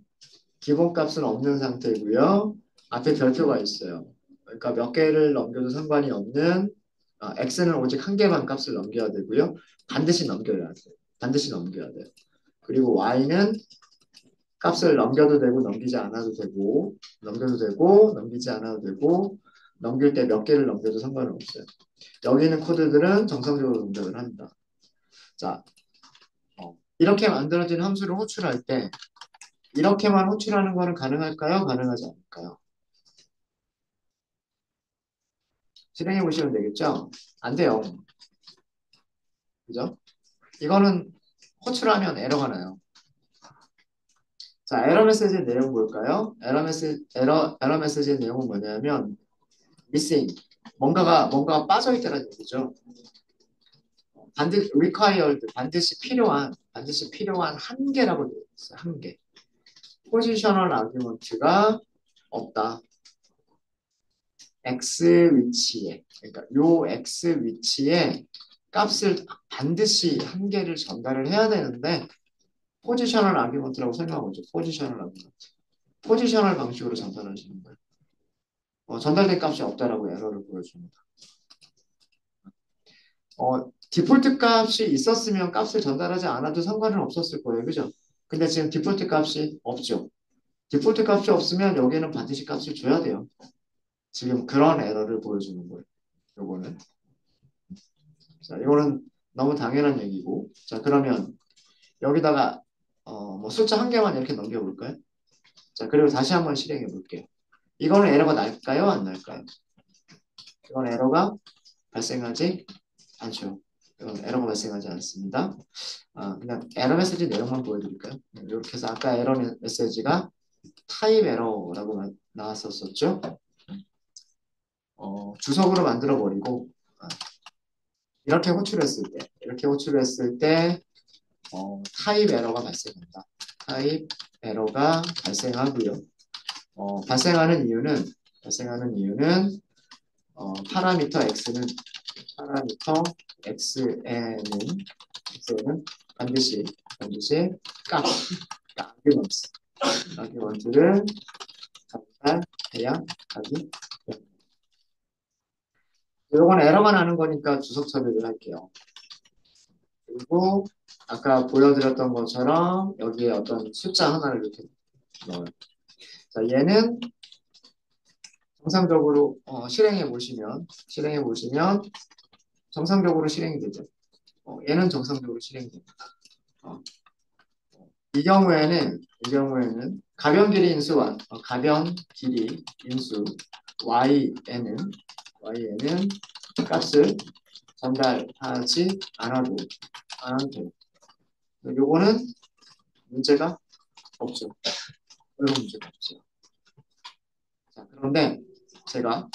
기본값은 없는 상태고요. 앞에 별표가 있어요. 그러니까 몇 개를 넘겨도 상관이 없는 x는 오직 한 개만 값을 넘겨야 되고요. 반드시 넘겨야 돼요. 반드시 넘겨야 돼요. 그리고 y는 값을 넘겨도 되고 넘기지 않아도 되고 넘겨도 되고 넘기지 않아도 되고 넘길 때 몇 개를 넘겨도 상관은 없어요. 여기 있는 코드들은 정상적으로 응답을 합니다. 자, 이렇게 만들어진 함수를 호출할 때 이렇게만 호출하는 거는 가능할까요? 가능하지 않을까요? 실행해 보시면 되겠죠? 안 돼요. 그죠? 이거는 호출하면 에러가 나요. 자, 에러 메시지의 내용 볼까요? 에러 메시지의 내용은 뭐냐면 missing. 뭔가가 빠져 있다는 얘기죠. required, 반드시 필요한 한 개라고 되어 있어요. 한 개. 포지셔널 아규먼트가 없다. x 위치에, 그러니까 요 x 위치에 값을 반드시 한 개를 전달을 해야 되는데 포지셔널 아규먼트라고 설명하죠. 포지셔널 아규먼트. 포지셔널 방식으로 전달하시는 거예요. 전달된 값이 없다라고 에러를 보여줍니다. 디폴트 값이 있었으면 값을 전달하지 않아도 상관은 없었을 거예요. 그죠? 근데 지금 디폴트 값이 없죠. 디폴트 값이 없으면 여기는 반드시 값을 줘야 돼요. 지금 그런 에러를 보여주는 거예요. 요거는. 자, 이거는 너무 당연한 얘기고. 자, 그러면 여기다가 뭐 숫자 한 개만 이렇게 넘겨볼까요? 자, 그리고 다시 한번 실행해 볼게요. 이거는 에러가 날까요? 안 날까요? 이건 에러가 발생하지 않죠. 이건 에러가 발생하지 않습니다. 그냥 에러 메시지 내용만 보여드릴까요? 이렇게 해서 아까 에러 메시지가 타입 에러라고 나왔었죠. 주석으로 만들어 버리고 이렇게 호출했을 때 타입 에러가 발생한다. 타입 에러가 발생하고요. 발생하는 이유는 파라미터 파라미터 x에는 반드시 값, 아규먼트를 전달해야 하기 때문에. 이건 에러가 나는 거니까 주석 처리를 할게요. 그리고 아까 보여드렸던 것처럼 여기에 어떤 숫자 하나를 이렇게 넣어요. 자, 얘는 정상적으로 실행해 보시면 정상적으로 실행이 되죠. 얘는 정상적으로 실행이 됩니다. 어, 이 경우에는 가변 길이 인수 y에는 값을 전달하지 않아도 돼요. 요거는 문제가 없죠. 이런 문제가 없어요. 자, 그런데 제가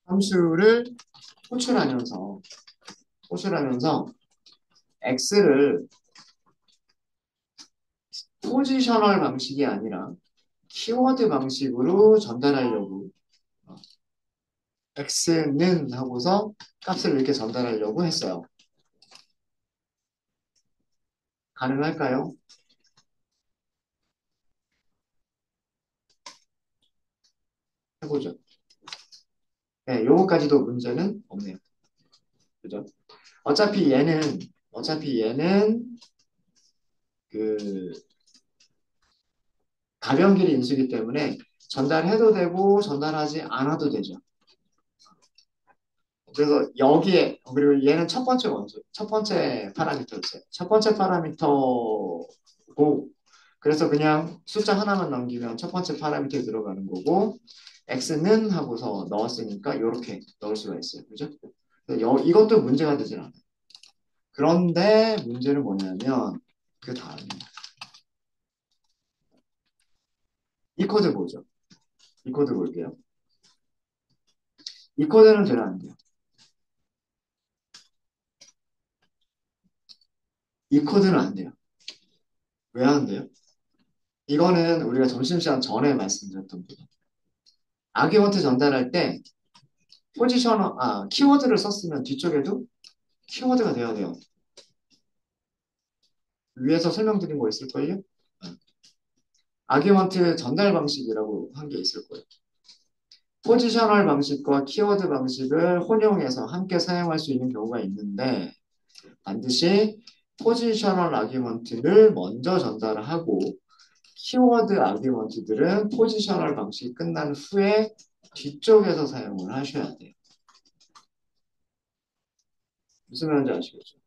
함수를 호출하면서 x를 포지셔널 방식이 아니라 키워드 방식으로 전달하려고 x는 하고서 값을 이렇게 전달하려고 했어요. 가능할까요? 해보죠. 네, 요거까지도 문제는 없네요. 그죠? 어차피 얘는 그 가변 길이 인수이기 때문에 전달해도 되고 전달하지 않아도 되죠. 그래서 여기에 그리고 얘는 첫 번째 원소, 첫 번째 파라미터였어요. 첫 번째 파라미터고 그래서 그냥 숫자 하나만 남기면 첫 번째 파라미터에 들어가는 거고 x는 하고서 넣었으니까 이렇게 넣을 수가 있어요. 그죠? 이것도 문제가 되진 않아요. 그런데 문제는 뭐냐면 그 다음에 이 코드 보죠. 이 코드 볼게요. 이 코드는 되면 안 돼요. 이 코드는 안 돼요. 왜 안 돼요? 이거는 우리가 점심시간 전에 말씀드렸던 거예요. 아규먼트 전달할 때 키워드를 썼으면 뒤쪽에도 키워드가 돼야 돼요. 위에서 설명드린 거 있을걸요? 아규먼트 전달 방식이라고 한 게 있을 거예요. 포지셔널 방식과 키워드 방식을 혼용해서 함께 사용할 수 있는 경우가 있는데 반드시 포지셔널 아규먼트를 먼저 전달을 하고 키워드 아규먼트들은 포지셔널 방식이 끝난 후에 뒤쪽에서 사용을 하셔야 돼요. 무슨 말인지 아시겠죠?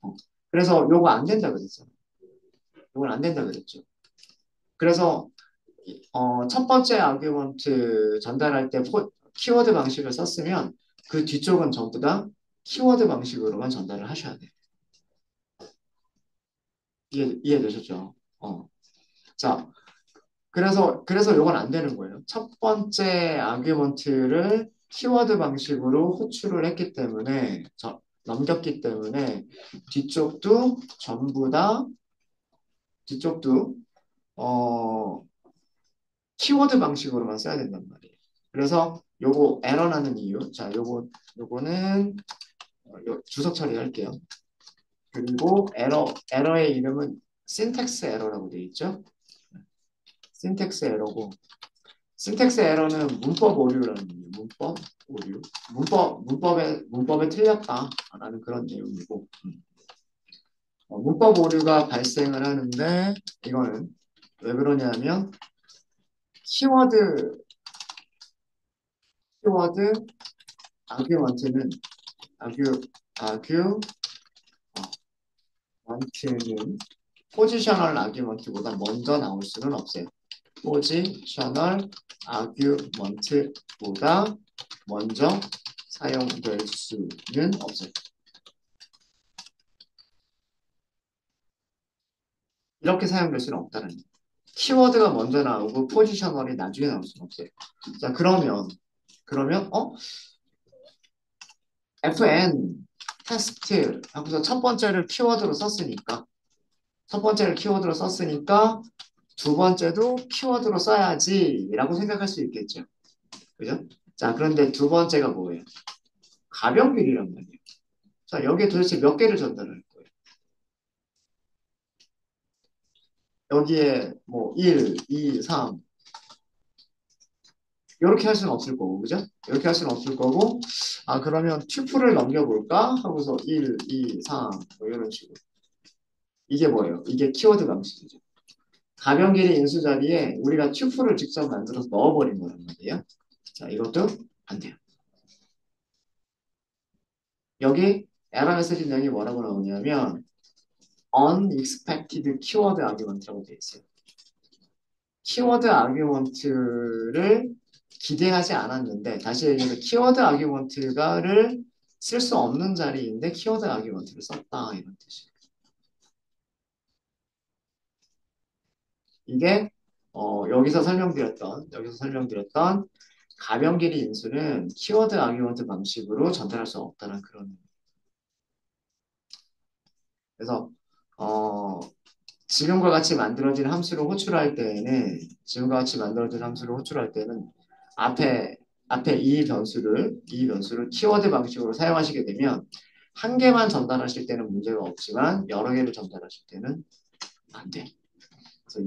어. 그래서 요거 안 된다 그랬잖아요. 요건 안 된다 그랬죠. 그래서 첫 번째 아규먼트 전달할 때 키워드 방식을 썼으면 그 뒤쪽은 전부 다 키워드 방식으로만 전달을 하셔야 돼요. 이해되셨죠? 자, 그래서 요건 안 되는 거예요. 첫 번째 아규먼트를 키워드 방식으로 호출을 했기 때문에, 넘겼기 때문에, 뒤쪽도 전부 다, 뒤쪽도, 어, 키워드 방식으로만 써야 된단 말이에요. 그래서 요거 에러 나는 이유. 자, 요거는 주석 처리할게요. 그리고 에러의 이름은 신텍스 에러라고 되어 있죠. 신텍스 에러고, 신텍스 에러는 문법 오류라는 의미예요. 문법 오류. 문법에 틀렸다라는 그런 내용이고, 문법 오류가 발생을 하는데, 이거는 왜 그러냐면, 키워드, 키워드, 아규먼트는, 아규, 아규, 원트는 포지셔널 아규먼트보다 먼저 나올 수는 없어요. 포지셔널 아규먼트보다 먼저 사용될 수는 없어요. 이렇게 사용될 수는 없다는 거예요. 키워드가 먼저 나오고 포지셔널이 나중에 나올 수는 없어요. 자, 그러면 FN 테스트 하고서 첫 번째를 키워드로 썼으니까 두 번째도 키워드로 써야지라고 생각할 수 있겠죠. 그죠? 자, 그런데 두 번째가 뭐예요? 가변길이란 말이에요. 자, 여기에 도대체 몇 개를 전달할 거예요? 여기에 뭐 1, 2, 3 이렇게 할 수는 없을 거고, 그죠? 이렇게 할 수는 없을 거고, 그러면 튜플을 넘겨볼까? 하고서 1, 2, 3, 뭐 이런 식으로. 이게 뭐예요? 이게 키워드 방식이죠. 가변길이 인수 자리에 우리가 튜플을 직접 만들어서 넣어버린 거란 말이에요. 자, 이것도 안 돼요. 여기 에러 메시지 내용이 뭐라고 나오냐면 unexpected keyword argument라고 되어 있어요. 키워드 아규먼트를 기대하지 않았는데 다시 얘기해서 키워드 아규먼트가를 쓸 수 없는 자리인데 키워드 아규먼트를 썼다 이런 뜻이에요. 이게 여기서 설명드렸던 가변 길이 인수는 키워드 아규먼트 방식으로 전달할 수 없다는 그런. 그래서 어, 지금과 같이 만들어진 함수를 호출할 때에는 앞에 이 변수를 키워드 방식으로 사용하시게 되면 한 개만 전달하실 때는 문제가 없지만 여러 개를 전달하실 때는 안 돼. 그래서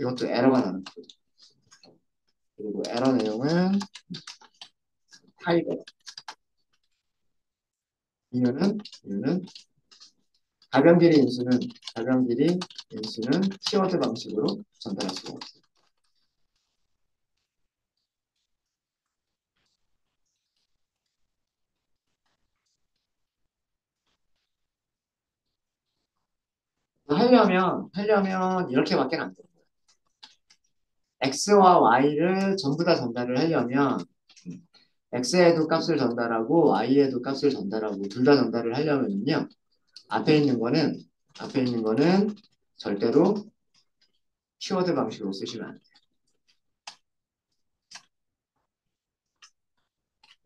이것도 에러가 나는 거죠. 그리고 에러 내용은 타입 에러. 이유는 가변 길이 인수는 키워드 방식으로 전달할 수가 없어요. 하려면 이렇게밖에 안 돼요. x와 y를 전부 다 전달을 하려면 x에도 값을 전달하고 y에도 값을 전달하고 둘 다 전달을 하려면요. 앞에 있는 거는 절대로 키워드 방식으로 쓰시면 안 돼요.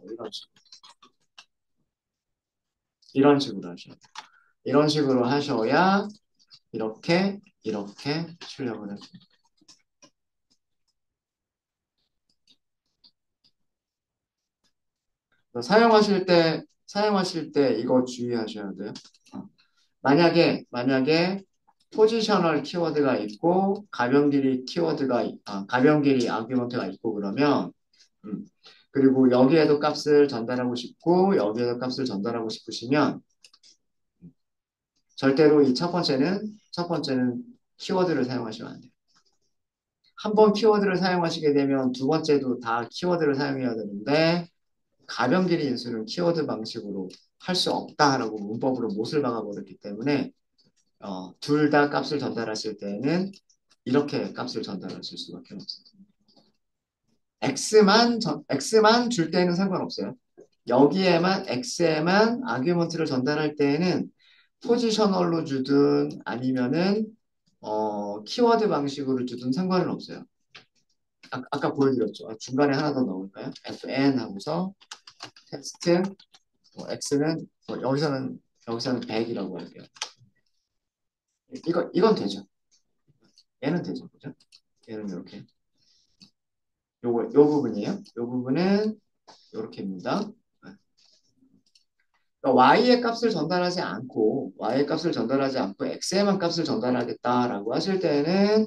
이런 식으로. 이런 식으로 하셔야 돼요. 이런 식으로 하셔야 이렇게 출력을 하죠. 사용하실 때 이거 주의하셔야 돼요. 어. 만약에 포지셔널 키워드가 있고 가변 길이 아규먼트가 있고 그러면 음, 그리고 여기에도 값을 전달하고 싶고 여기에도 값을 전달하고 싶으시면 절대로 이 첫 번째는 키워드를 사용하시면 안 돼요. 한 번 키워드를 사용하시게 되면 두 번째도 다 키워드를 사용해야 되는데 가변 길이 인수는 키워드 방식으로 할 수 없다라고 문법으로 못을 박아버렸기 때문에 둘 다 값을 전달하실 때는 이렇게 값을 전달하실 수밖에 없어요. X만 줄 때는 상관없어요. 여기에만 X에만 아규먼트를 전달할 때에는 포지셔널로 주든 아니면은 키워드 방식으로 주든 상관은 없어요. 아까 보여드렸죠. 중간에 하나 더 넣을까요? fn 하고서 텍스트 x는 여기서는 100이라고 할게요. 이건 되죠. 얘는 되죠. 그죠? 얘는 이렇게. 요 부분이에요. 요 부분은 이렇게입니다. 그러니까 y의 값을 전달하지 않고 x에만 값을 전달하겠다라고 하실 때는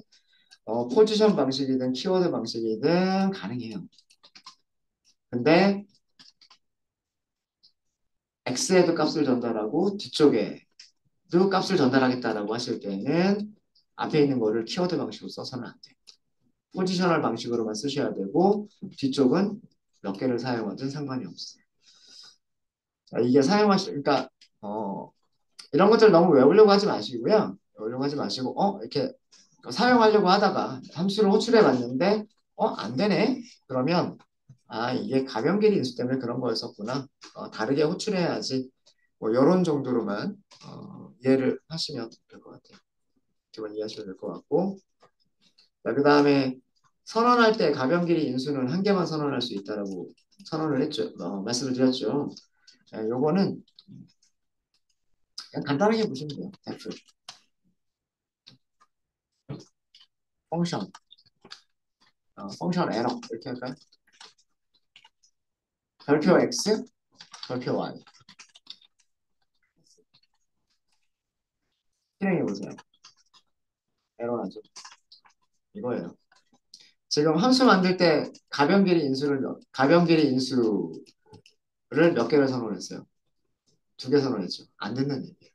포지션 방식이든 키워드 방식이든 가능해요. 근데 x에도 값을 전달하고 뒤쪽에도 값을 전달하겠다라고 하실 때는 앞에 있는 거를 키워드 방식으로 써서는 안 돼요. 포지셔널 방식으로만 쓰셔야 되고 뒤쪽은 몇 개를 사용하든 상관이 없어요. 자, 이게 그러니까 어, 이런 것들 너무 외우려고 하지 마시고요. 외우려고 하지 마시고 이렇게 사용하려고 하다가 함수를 호출해 봤는데 안 되네. 그러면 이게 가변길이 인수 때문에 그런 거였었구나. 다르게 호출해야지. 뭐 이런 정도로만 이해를 하시면 될 것 같아요. 기본 이해하시면 될 것 같고. 자, 그 다음에 선언할 때 가변길이 인수는 한 개만 선언할 수 있다라고 선언을 했죠. 말씀을 드렸죠. 자, 요거는 그냥 간단하게 보시면 돼요. def, 펑션, 펑션 에러 이렇게 할까요? 별표 x, 별표 y. 실행해 보세요. 에러 나죠. 이거예요. 지금 함수 만들 때 가변 길이 인수를 몇 개를 선언했어요? 두 개 선언했죠. 안 된다는 얘기예요.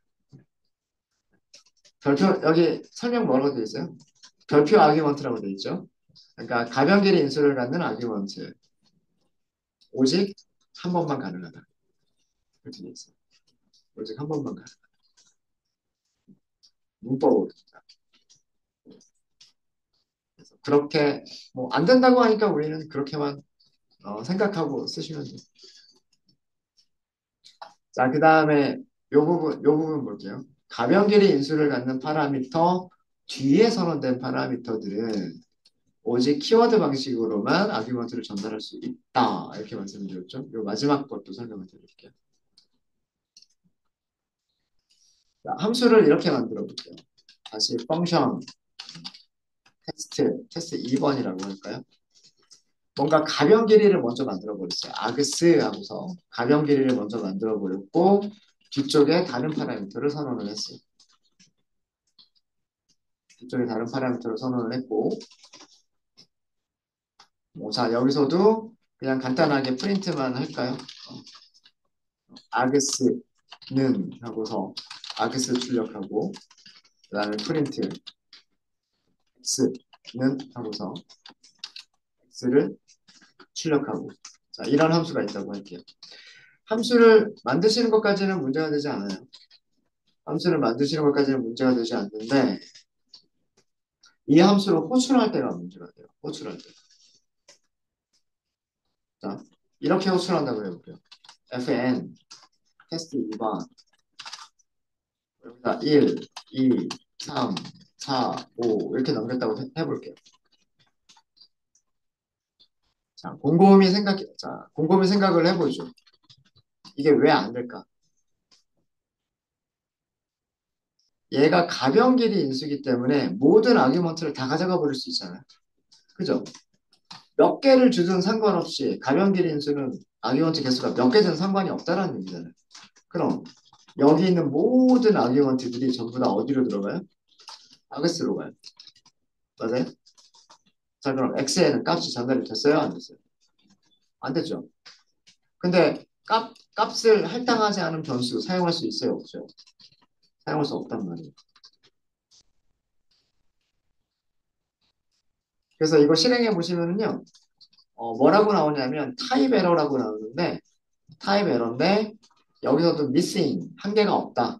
여기 설명 뭐라고 되어 있어요? 별표 아규먼트라고 되어 있죠. 그러니까 가변 길이 인수를 갖는 아규먼트. 오직 한 번만 가능하다. 이렇게 되어 있어요. 오직 한 번만 가능하다. 문법으로. 그래서 그렇게 뭐 안 된다고 하니까 우리는 그렇게만 생각하고 쓰시면 돼요. 자, 그 다음에 요 부분 볼게요. 가변 길이 인수를 갖는 파라미터 뒤에 선언된 파라미터들은 오직 키워드 방식으로만 아규먼트를 전달할 수 있다. 이렇게 말씀드렸죠. 요 마지막 것도 설명을 드릴게요. 자, 함수를 이렇게 만들어 볼게요. 다시 펑션 테스트 2번이라고 할까요? 뭔가 가변 길이를 먼저 만들어 버렸어요. 아그스 하고서 가변 길이를 먼저 만들어 버렸고 뒤쪽에 다른 파라미터를 선언을 했어요. 뒤쪽에 다른 파라미터를 선언을 했고 자 여기서도 그냥 간단하게 프린트만 할까요? 아그스는 하고서 아그스 출력하고 그 다음에 프린트 x는 하고서 x를 출력하고 자 이런 함수가 있다고 할게요. 함수를 만드시는 것까지는 문제가 되지 않아요. 함수를 만드시는 것까지는 문제가 되지 않는데 이 함수를 호출할 때가 문제가 돼요. 호출할 때. 자, 이렇게 호출한다고 해볼게요. fn 테스트 2번 여기다 1, 2, 3, 4, 5 이렇게 넘겼다고 해볼게요. 자, 곰곰이 생각을 해보죠. 이게 왜 안 될까? 얘가 가변길이 인수기 때문에 모든 아규먼트를 다 가져가 버릴 수 있잖아요. 그죠? 몇 개를 주든 상관없이 가변길이 인수는 아규먼트 개수가 몇 개든 상관이 없다는 얘기잖아요. 그럼 여기 있는 모든 아규먼트들이 전부 다 어디로 들어가요? 아그스로 가요. 맞아요? 자, 그럼 x에는 값이 전달이 됐어요? 안 됐어요? 안 됐죠? 근데 값을 할당하지 않은 변수 사용할 수 있어요? 없어요? 사용할 수 없단 말이에요. 그래서 이거 실행해 보시면은요, 뭐라고 나오냐면 타입 에러라고 나오는데 타입 에러인데 여기서도 missing 한 개가 없다.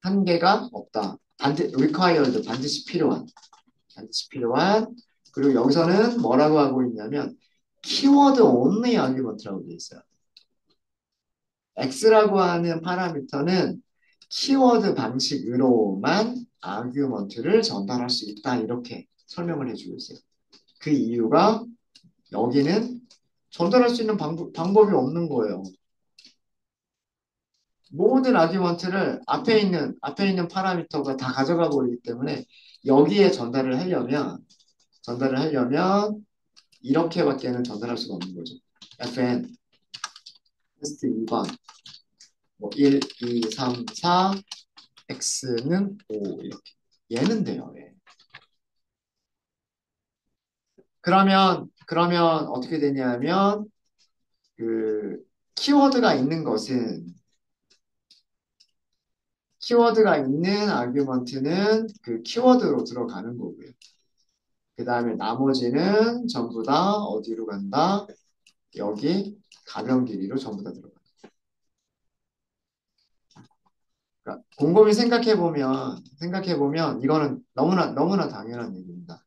한 개가 없다. required 반드시 필요한. 반드시 필요한. 그리고 여기서는 뭐라고 하고 있냐면 키워드 only argument라고 되어 있어요. x라고 하는 파라미터는 키워드 방식으로만 아규먼트를 전달할 수 있다. 이렇게 설명을 해주고 있어요. 그 이유가 여기는 전달할 수 있는 방법이 없는 거예요. 모든 아규먼트를 앞에 있는 파라미터가 다 가져가 버리기 때문에 여기에 전달을 하려면 이렇게밖에는 전달할 수가 없는 거죠. fn 테스트 2번 뭐 1, 2, 3, 4 x는 5 이렇게 얘는 돼요. 예. 그러면 어떻게 되냐면 그 키워드가 있는 것은 키워드가 있는 아규먼트는 그 키워드로 들어가는 거고요. 그 다음에 나머지는 전부 다 어디로 간다? 여기 가변 길이로 전부 다 들어간다. 그러니까 곰곰이 생각해보면 이거는 너무나 당연한 얘기입니다.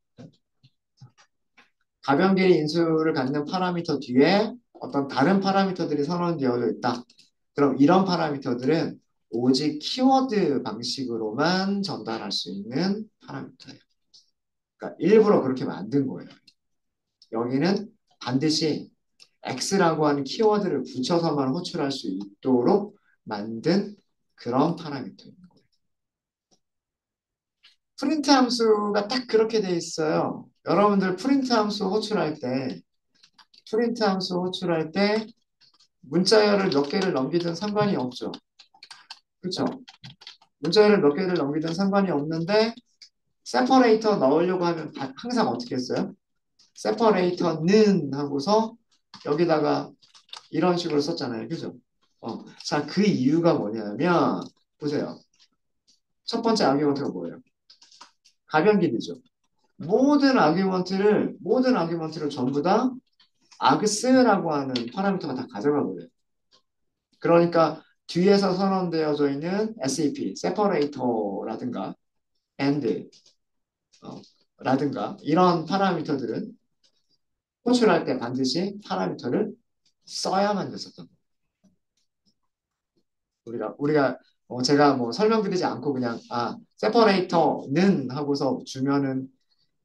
가변 길이 인수를 갖는 파라미터 뒤에 어떤 다른 파라미터들이 선언되어져 있다. 그럼 이런 파라미터들은 오직 키워드 방식으로만 전달할 수 있는 파라미터예요. 그러니까 일부러 그렇게 만든 거예요. 여기는 반드시 X라고 하는 키워드를 붙여서만 호출할 수 있도록 만든 그런 파라미터인 거예요. 프린트 함수가 딱 그렇게 돼 있어요. 여러분들 프린트 함수 호출할 때 문자열을 몇 개를 넘기든 상관이 없죠. 그렇죠? 문자열을 몇 개를 넘기든 상관이 없는데 세퍼레이터 넣으려고 하면 항상 어떻게 했어요? 세퍼레이터는 하고서 여기다가 이런 식으로 썼잖아요. 그죠? 자, 그 이유가 뭐냐면 보세요. 첫 번째 아규먼트가 뭐예요? 가변길이죠. 모든 아규먼트를 전부 다 아그스라고 하는 파라미터가 다 가져가 버려요. 그러니까 뒤에서 선언되어져 있는 SEP, separator라든가 and 라든가 이런 파라미터들은 호출할 때 반드시 파라미터를 써야만 됐었던 거예요. 우리가 제가 뭐 설명드리지 않고 그냥 separator는 하고서 주면은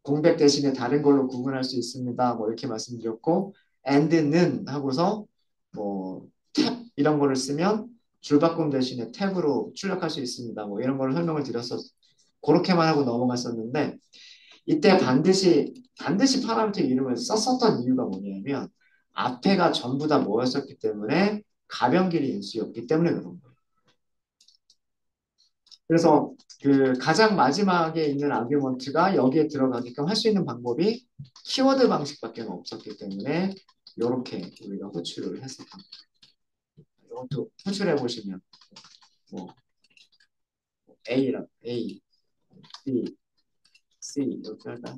공백 대신에 다른 걸로 구분할 수 있습니다. 뭐 이렇게 말씀드렸고 and는 하고서 뭐 탭 이런 거를 쓰면 줄바꿈 대신에 탭으로 출력할 수 있습니다. 뭐 이런 걸 설명을 드렸었 그렇게만 하고 넘어갔었는데 이때 반드시 파라미터 이름을 썼었던 이유가 뭐냐면 앞에가 전부 다 뭐였었기 때문에 가변길이 인수였기 때문에 그런 거예요. 그래서 그 가장 마지막에 있는 아규먼트가 여기에 들어가게끔 할 수 있는 방법이 키워드 방식밖에 없었기 때문에 이렇게 우리가 호출을 했었던 거예요. 이것도 호출해 보시면 뭐 A, B, C 이렇게 할까?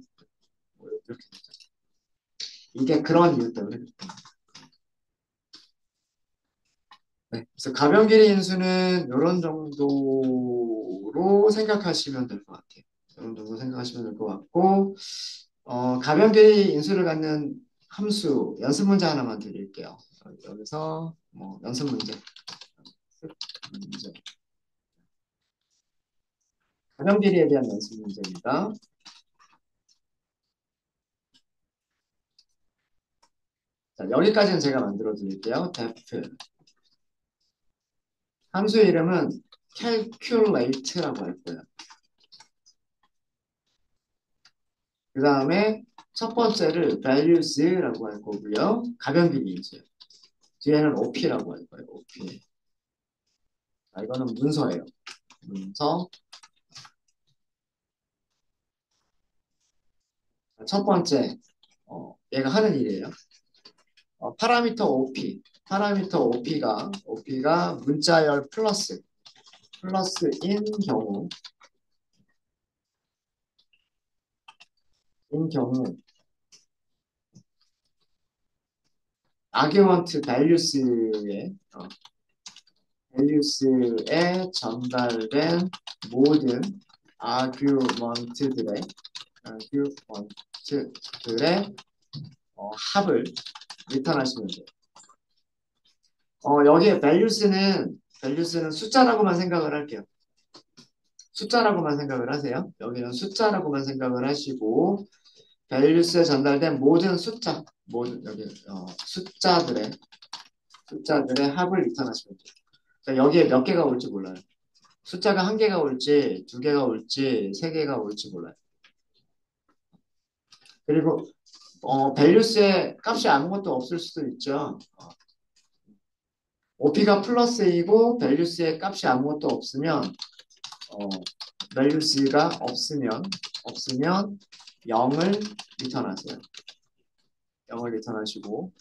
뭐 이렇게 되죠. 이게 그런 이유 때문에 그렇다. 네. 그래서 가변 길이 인수는 이런 정도로 생각하시면 될 것 같아요. 이런 정도 생각하시면 될 것 같고, 가변 길이 인수를 갖는 함수 연습 문제 하나만 드릴게요. 여기서 뭐 연습 문제, 문제. 가변 길이에 대한 연습 문제입니다. 자, 여기까지는 제가 만들어 드릴게요. depth. 함수 이름은 calculate라고 할 거예요. 그 다음에 첫 번째를 values라고 할 거고요. 가변 길이 인수요. 뒤에는 OP라고 할 거예요. OP. 자, 이거는 문서예요. 문서. 자, 첫 번째, 얘가 하는 일이에요. 파라미터 OP. 파라미터 OP가 문자열 플러스인 경우, 인 경우, 아규먼트 밸류스에 전달된 모든 아규먼트들의 합을 리턴하시면 돼요. 여기에 밸류스는 숫자라고만 생각을 할게요. 숫자라고만 생각을 하세요. 여기는 숫자라고만 생각을 하시고 밸류스에 전달된 모든 여기 숫자들의 합을 리턴하시면 돼요. 그러니까 여기에 몇 개가 올지 몰라요. 숫자가 한 개가 올지, 두 개가 올지, 세 개가 올지 몰라요. 그리고 밸류스에 값이 아무것도 없을 수도 있죠. OP가 플러스이고 밸류스에 값이 아무것도 없으면 어, 밸류스가 없으면 0을 리턴하세요. 0을 리턴하시고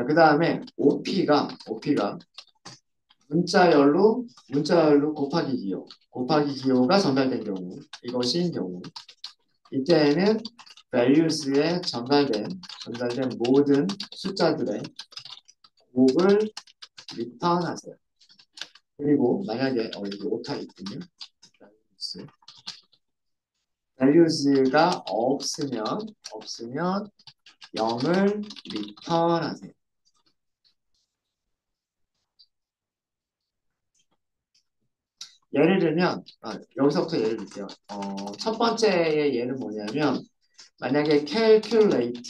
그 다음에 OP가 문자열로 곱하기 기호가 전달된 경우 이것인 경우 이때에는 values에 전달된 모든 숫자들의 곱을 리턴하세요. 그리고 만약에 여기 오타 있군요. values가 없으면 0을 리턴하세요. 예를 들면 여기서부터 예를 들게요. 첫 번째의 예는 뭐냐면 만약에 calculate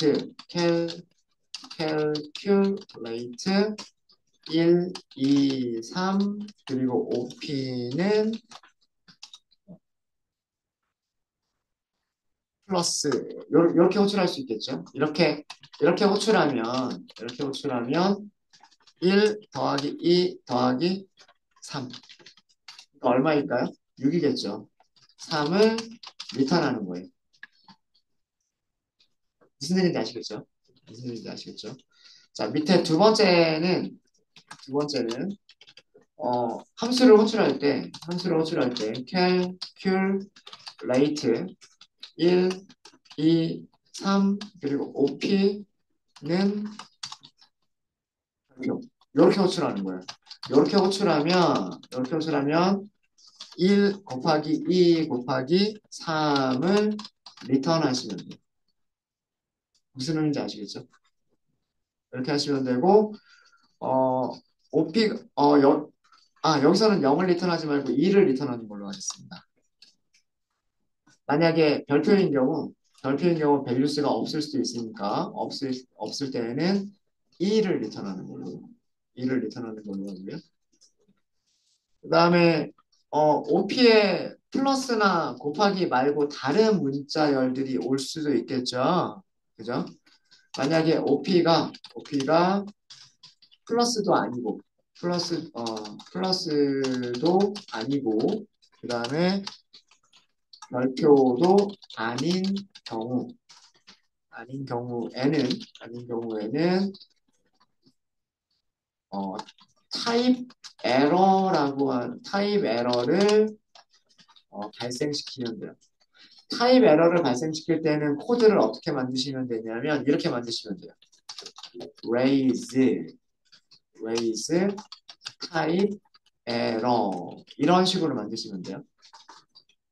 1, 2, 3 그리고 OP는 플러스 이렇게 호출할 수 있겠죠. 이렇게 호출하면 1 더하기 2 더하기 3 얼마일까요? 6이겠죠. 3을 리턴하는 거예요. 무슨 일인지 아시겠죠? 자, 밑에 두 번째는 함수를 호출할 때 calculate 1, 2, 3 그리고 OP는 이렇게 호출하는 거예요. 이렇게 호출하면 1 곱하기 2 곱하기 3을 리턴하시면 돼요. 무슨 의미인지 아시겠죠? 이렇게 하시면 되고 어, OP 여기서는 0을 리턴하지 말고 2를 리턴하는 걸로 하겠습니다. 만약에 별표인 경우 밸류스가 없을 수도 있으니까 없을 때에는 2를 리턴하는 걸로 하고요. 그 다음에 OP에 플러스나 곱하기 말고 다른 문자열들이 올 수도 있겠죠. 그죠? 만약에 OP가 플러스도 아니고 플러스도 아니고 그 다음에 별표도 아닌 경우에는 어, 타입 에러를 발생시키면 돼요. 타입 에러를 발생시킬 때는 코드를 어떻게 만드시면 되냐면 이렇게 만드시면 돼요. raise 타입 에러 이런 식으로 만드시면 돼요.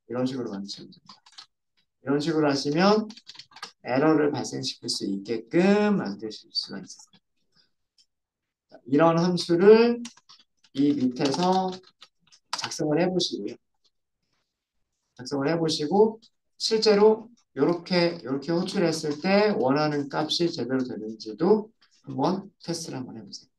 이런 식으로 만드시면 돼요. 이런 식으로 하시면 에러를 발생시킬 수 있게끔 만드실 수가 있어요. 이런 함수를 이 밑에서 작성을 해보시고요. 작성을 해보시고 실제로 이렇게 호출했을 때 원하는 값이 제대로 되는지도 한번 테스트를 한번 해보세요.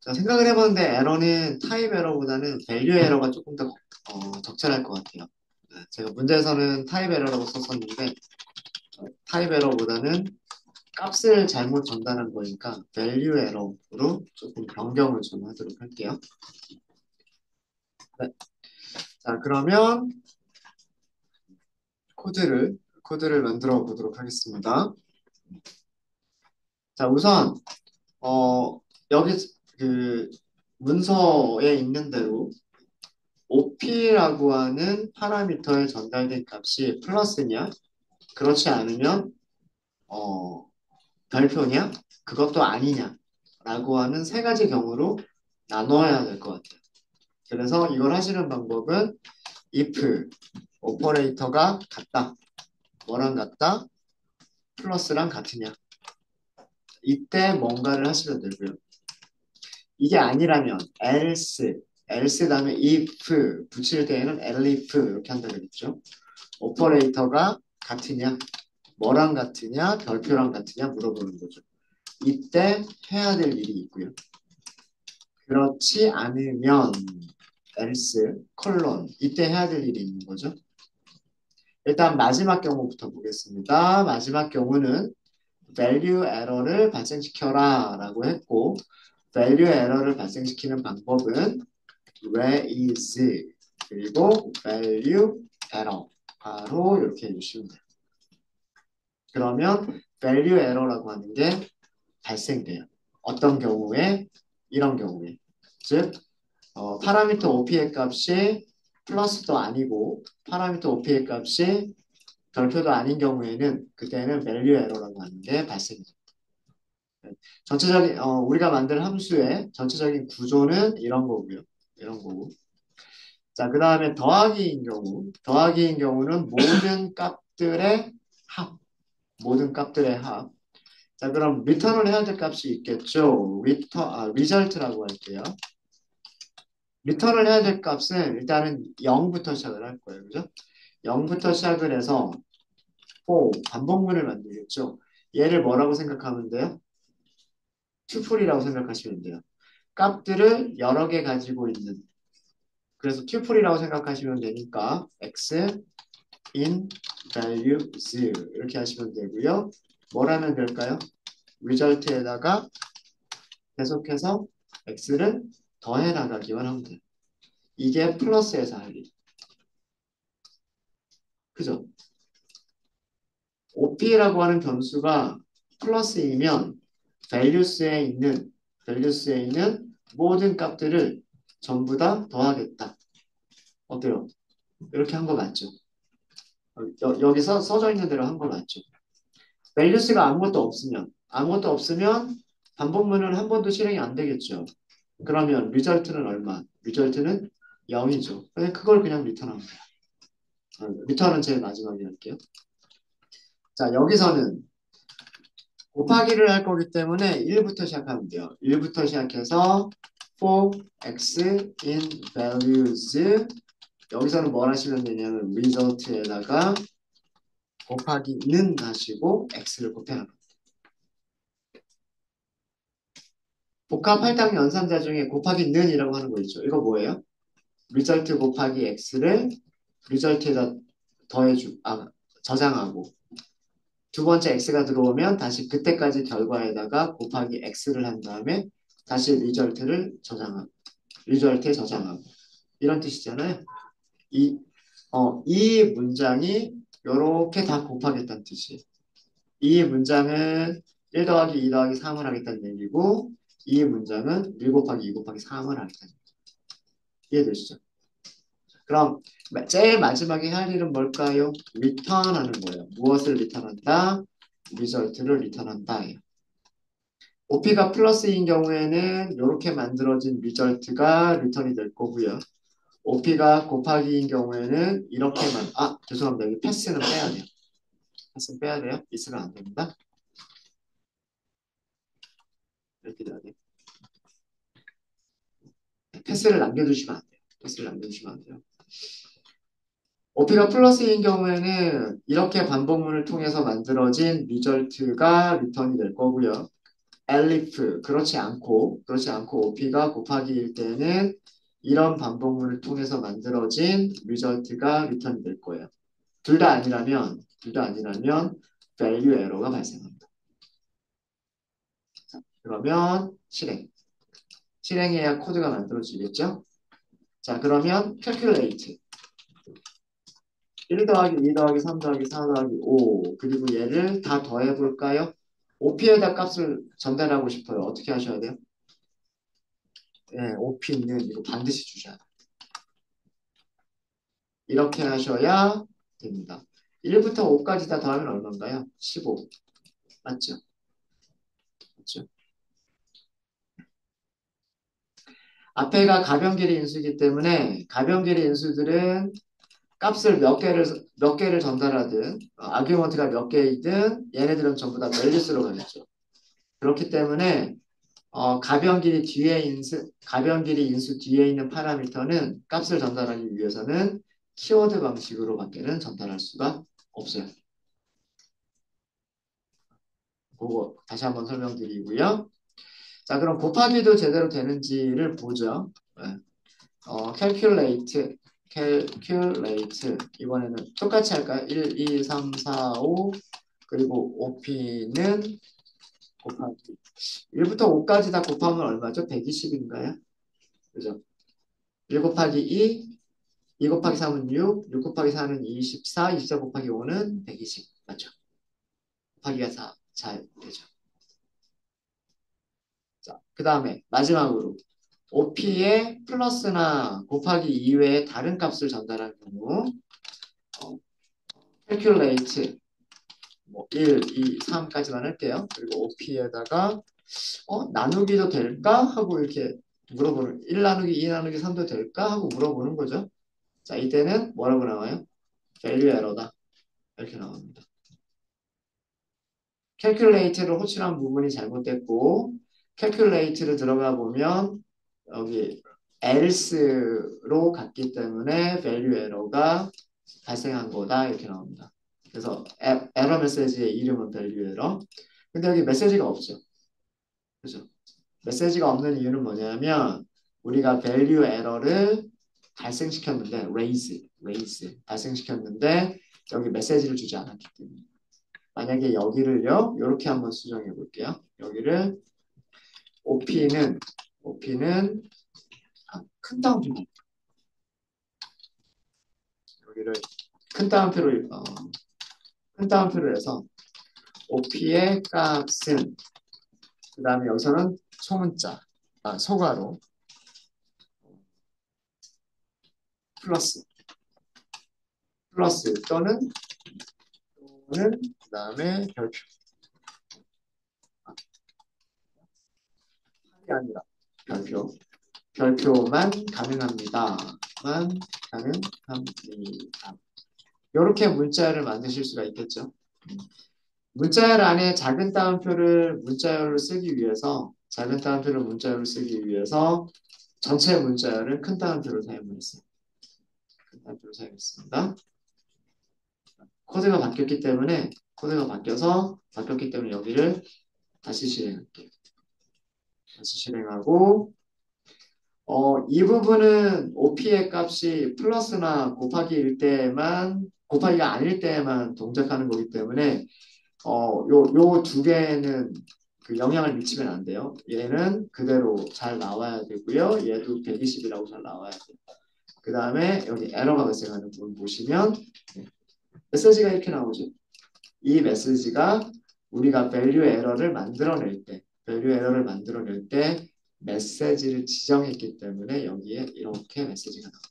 자, 생각을 해봤는데 에러는 타입 에러보다는 밸류 에러가 조금 더 적절할 것 같아요. 네, 제가 문제에서는 타입 에러라고 썼었는데 타입 에러보다는 값을 잘못 전달한 거니까 밸류 에러로 조금 변경을 좀 하도록 할게요. 네. 자, 그러면 코드를 만들어 보도록 하겠습니다. 자, 우선 여기 그 문서에 있는 대로 OP라고 하는 파라미터에 전달된 값이 플러스냐, 그렇지 않으면 어, 별표냐, 그것도 아니냐라고 하는 세 가지 경우로 나눠야 될 것 같아요. 그래서 이걸 하시는 방법은 if 오퍼레이터가 같다, 뭐랑 같다, 플러스랑 같으냐. 이때 뭔가를 하시면 되고요. 이게 아니라면 else 다음에 if 붙일 때에는 elif 이렇게 한다 그랬죠. 오퍼레이터가 같으냐, 뭐랑 같으냐, 별표랑 같으냐 물어보는 거죠. 이때 해야 될 일이 있고요. 그렇지 않으면 else 콜론 이때 해야 될 일이 있는 거죠. 일단 마지막 경우부터 보겠습니다. 마지막 경우는 value error를 발생시켜라 라고 했고 value error를 발생시키는 방법은 raise 그리고 value error 바로 이렇게 해주시면 돼요. 그러면 value error라고 하는 게 발생돼요. 어떤 경우에? 이런 경우에. 즉 파라미터 OP의 값이 플러스도 아니고 파라미터 OP의 값이 별표도 아닌 경우에는 그때는 value error라고 하는 게 발생돼요. 전체적인 우리가 만든 함수의 전체적인 구조는 이런 거고요. 이런 거고. 자, 그 다음에 더하기인 경우는 모든 값들의 합, 모든 값들의 합. 자, 그럼 리턴을 해야 될 값이 있겠죠. 리절트라고 할게요. 리턴을 해야 될 값은 일단은 0부터 시작을 할 거예요. 그죠? 0부터 시작을 해서 반복문을 만들겠죠. 얘를 뭐라고 생각하면 돼요? 튜플이라고 생각하시면 돼요. 값들을 여러 개 가지고 있는 그래서 튜플이라고 생각하시면 되니까 x in values 이렇게 하시면 되고요. 뭘 하면 될까요? result에다가 계속해서 x를 더해 나가기만 하면 돼요. 이게 플러스에서 할 일. 그죠? OP라고 하는 변수가 플러스이면 values에 있는 모든 값들을 전부 다 더하겠다. 어때요? 이렇게 한 거 맞죠? 여기서 써져 있는 대로 한 거 맞죠? values가 아무것도 없으면 반복문은 한 번도 실행이 안 되겠죠. 그러면 result는 얼마? result는 0이죠. 그걸 그냥 리턴하면 돼요. 리턴은 제일 마지막에 할게요. 자, 여기서는 곱하기를 할 거기 때문에 1부터 시작하면 돼요. 1부터 시작해서 for x in values 여기서는 뭘 하시면 되냐면 result에다가 곱하기는 하시고 x를 곱해나가요. 복합 할당 연산자 중에 곱하기는이라고 하는 거 있죠. 이거 뭐예요? result 곱하기 x를 result에다 저장하고 두 번째 x가 들어오면 다시 그때까지 결과에다가 곱하기 x를 한 다음에 다시 리절트에 저장하고 이런 뜻이잖아요. 이 문장이 이렇게 다 곱하겠다는 뜻이에요. 이 문장은 1 더하기 2 더하기 3을 하겠다는 얘기고 이 문장은 1 곱하기 2 곱하기 3을 하겠다는 얘기예요. 이해되시죠? 그럼 제일 마지막에 할 일은 뭘까요? 리턴하는 거예요. 무엇을 리턴한다? 리절트를 리턴한다. OP가 플러스인 경우에는 이렇게 만들어진 리절트가 리턴이 될 거고요. OP가 곱하기인 경우에는 죄송합니다. 여기 패스는 빼야 돼요. 패스는 빼야 돼요. 있으면 안 됩니다. 이렇게 돼야 돼요. 패스를 남겨두시면 안 돼요. 패스를 남겨두시면 안 돼요. OP가 플러스인 경우에는 이렇게 반복문을 통해서 만들어진 리절트가 리턴이 될 거고요. elif 그렇지 않고 OP가 곱하기일 때는 이런 반복문을 통해서 만들어진 리절트가 리턴이 될 거예요. 둘 다 아니라면 value 에러가 발생합니다. 자, 그러면 실행해야 코드가 만들어지겠죠? 자, 그러면 calculate 1 더하기 2 더하기 3 더하기 4 더하기 5 그리고 얘를 다 더해볼까요? OP에다 값을 전달하고 싶어요. 어떻게 하셔야 돼요? 네, OP는 이거 반드시 주셔야 돼요. 이렇게 하셔야 됩니다. 1부터 5까지 다 더하면 얼마인가요? 15. 맞죠? 맞죠? 앞에가 가변길이 인수이기 때문에 가변길이 인수들은 값을 몇 개를 전달하든 아규먼트가 몇 개이든 얘네들은 전부 다 밸류스로 가겠죠. 그렇기 때문에 가변길이 인수 뒤에 있는 파라미터는 값을 전달하기 위해서는 키워드 방식으로밖에는 전달할 수가 없어요. 그거 다시 한번 설명드리고요. 자, 그럼 곱하기도 제대로 되는지를 보죠. 네. calculate 이번에는 똑같이 할까요? 1, 2, 3, 4, 5 그리고 OP는 곱하기 1부터 5까지 다 곱하면 얼마죠? 120인가요? 그죠? 1 곱하기 2 곱하기 3은 6 곱하기 4는 24, 24 곱하기 5는 120 맞죠? 곱하기가 잘 되죠. 자, 그 다음에 마지막으로 OP에 플러스나 곱하기 이외에 다른 값을 전달할 경우 calculate 1, 2, 3까지만 할게요. 그리고 OP에다가 나누기도 될까? 하고 이렇게 물어보는 1 나누기 2 나누기 3도 될까? 하고 물어보는 거죠. 자, 이때는 뭐라고 나와요? value error다. 이렇게 나옵니다. calculate를 호출한 부분이 잘못됐고 calculate를 들어가 보면 여기 else로 갔기 때문에 value error가 발생한 거다 이렇게 나옵니다. 그래서 에러 메시지의 이름은 value error. 근데 여기 메시지가 없죠. 그죠? 메시지가 없는 이유는 뭐냐면 우리가 value error를 발생시켰는데 발생시켰는데 여기 메시지를 주지 않았기 때문에 만약에 여기를요 이렇게 한번 수정해 볼게요. 여기를 OP는 큰 따옴표 여기를 큰 따옴표로 큰 따옴표로 해서 OP의 값은 그 다음에 여기서는 소문자 소가로 플러스 또는 그 다음에 별표 이 아니라 별표만 가능합니다. 만 가능합니다. 이렇게 문자열을 만드실 수가 있겠죠. 문자열 안에 작은 따옴표를 문자열로 쓰기 위해서 전체 문자열은 큰 따옴표를 사용했어요. 큰 따옴표를 사용했습니다. 바뀌었기 때문에 여기를 다시 실행할게요. 다시 실행하고 이 부분은 OP의 값이 플러스나 곱하기가 아닐 때만 동작하는 거기 때문에 요 두 개는 그 영향을 미치면 안 돼요. 얘는 그대로 잘 나와야 되고요. 얘도 120이라고 잘 나와야 돼요. 그 다음에 여기 에러가 발생하는 부분 보시면 메시지가 이렇게 나오죠. 이 메시지가 우리가 value 에러를 만들어낼 때 메시지를 지정했기 때문에 여기에 이렇게 메시지가 나옵니다.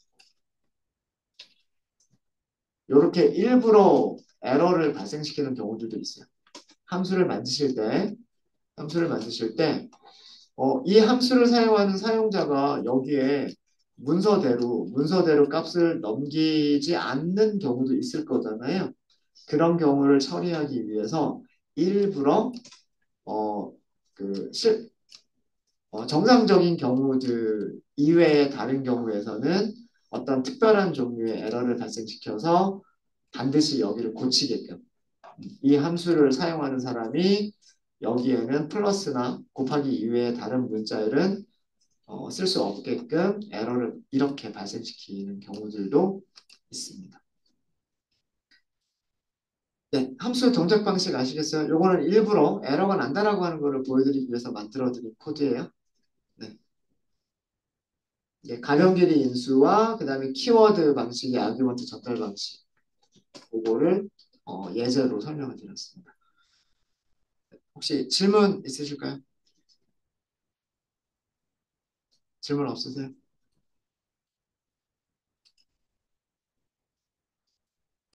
이렇게 일부러 에러를 발생시키는 경우들도 있어요. 함수를 만드실 때 이 함수를 사용하는 사용자가 여기에 문서대로 값을 넘기지 않는 경우도 있을 거잖아요. 그런 경우를 처리하기 위해서 일부러 어, 그 정상적인 경우들 이외의 다른 경우에서는 어떤 특별한 종류의 에러를 발생시켜서 반드시 여기를 고치게끔 이 함수를 사용하는 사람이 여기에는 플러스나 곱하기 이외의 다른 문자열은 쓸 수 없게끔 에러를 이렇게 발생시키는 경우들도 있습니다. 네, 함수 동작 방식 아시겠어요? 요거는 일부러 에러가 난다라고 하는 거를 보여드리기 위해서 만들어드린 코드예요. 네. 네, 가변 길이 인수와 그 다음에 키워드 방식의 아규먼트 전달 방식 그거를 예제로 설명을 드렸습니다. 혹시 질문 있으실까요? 질문 없으세요?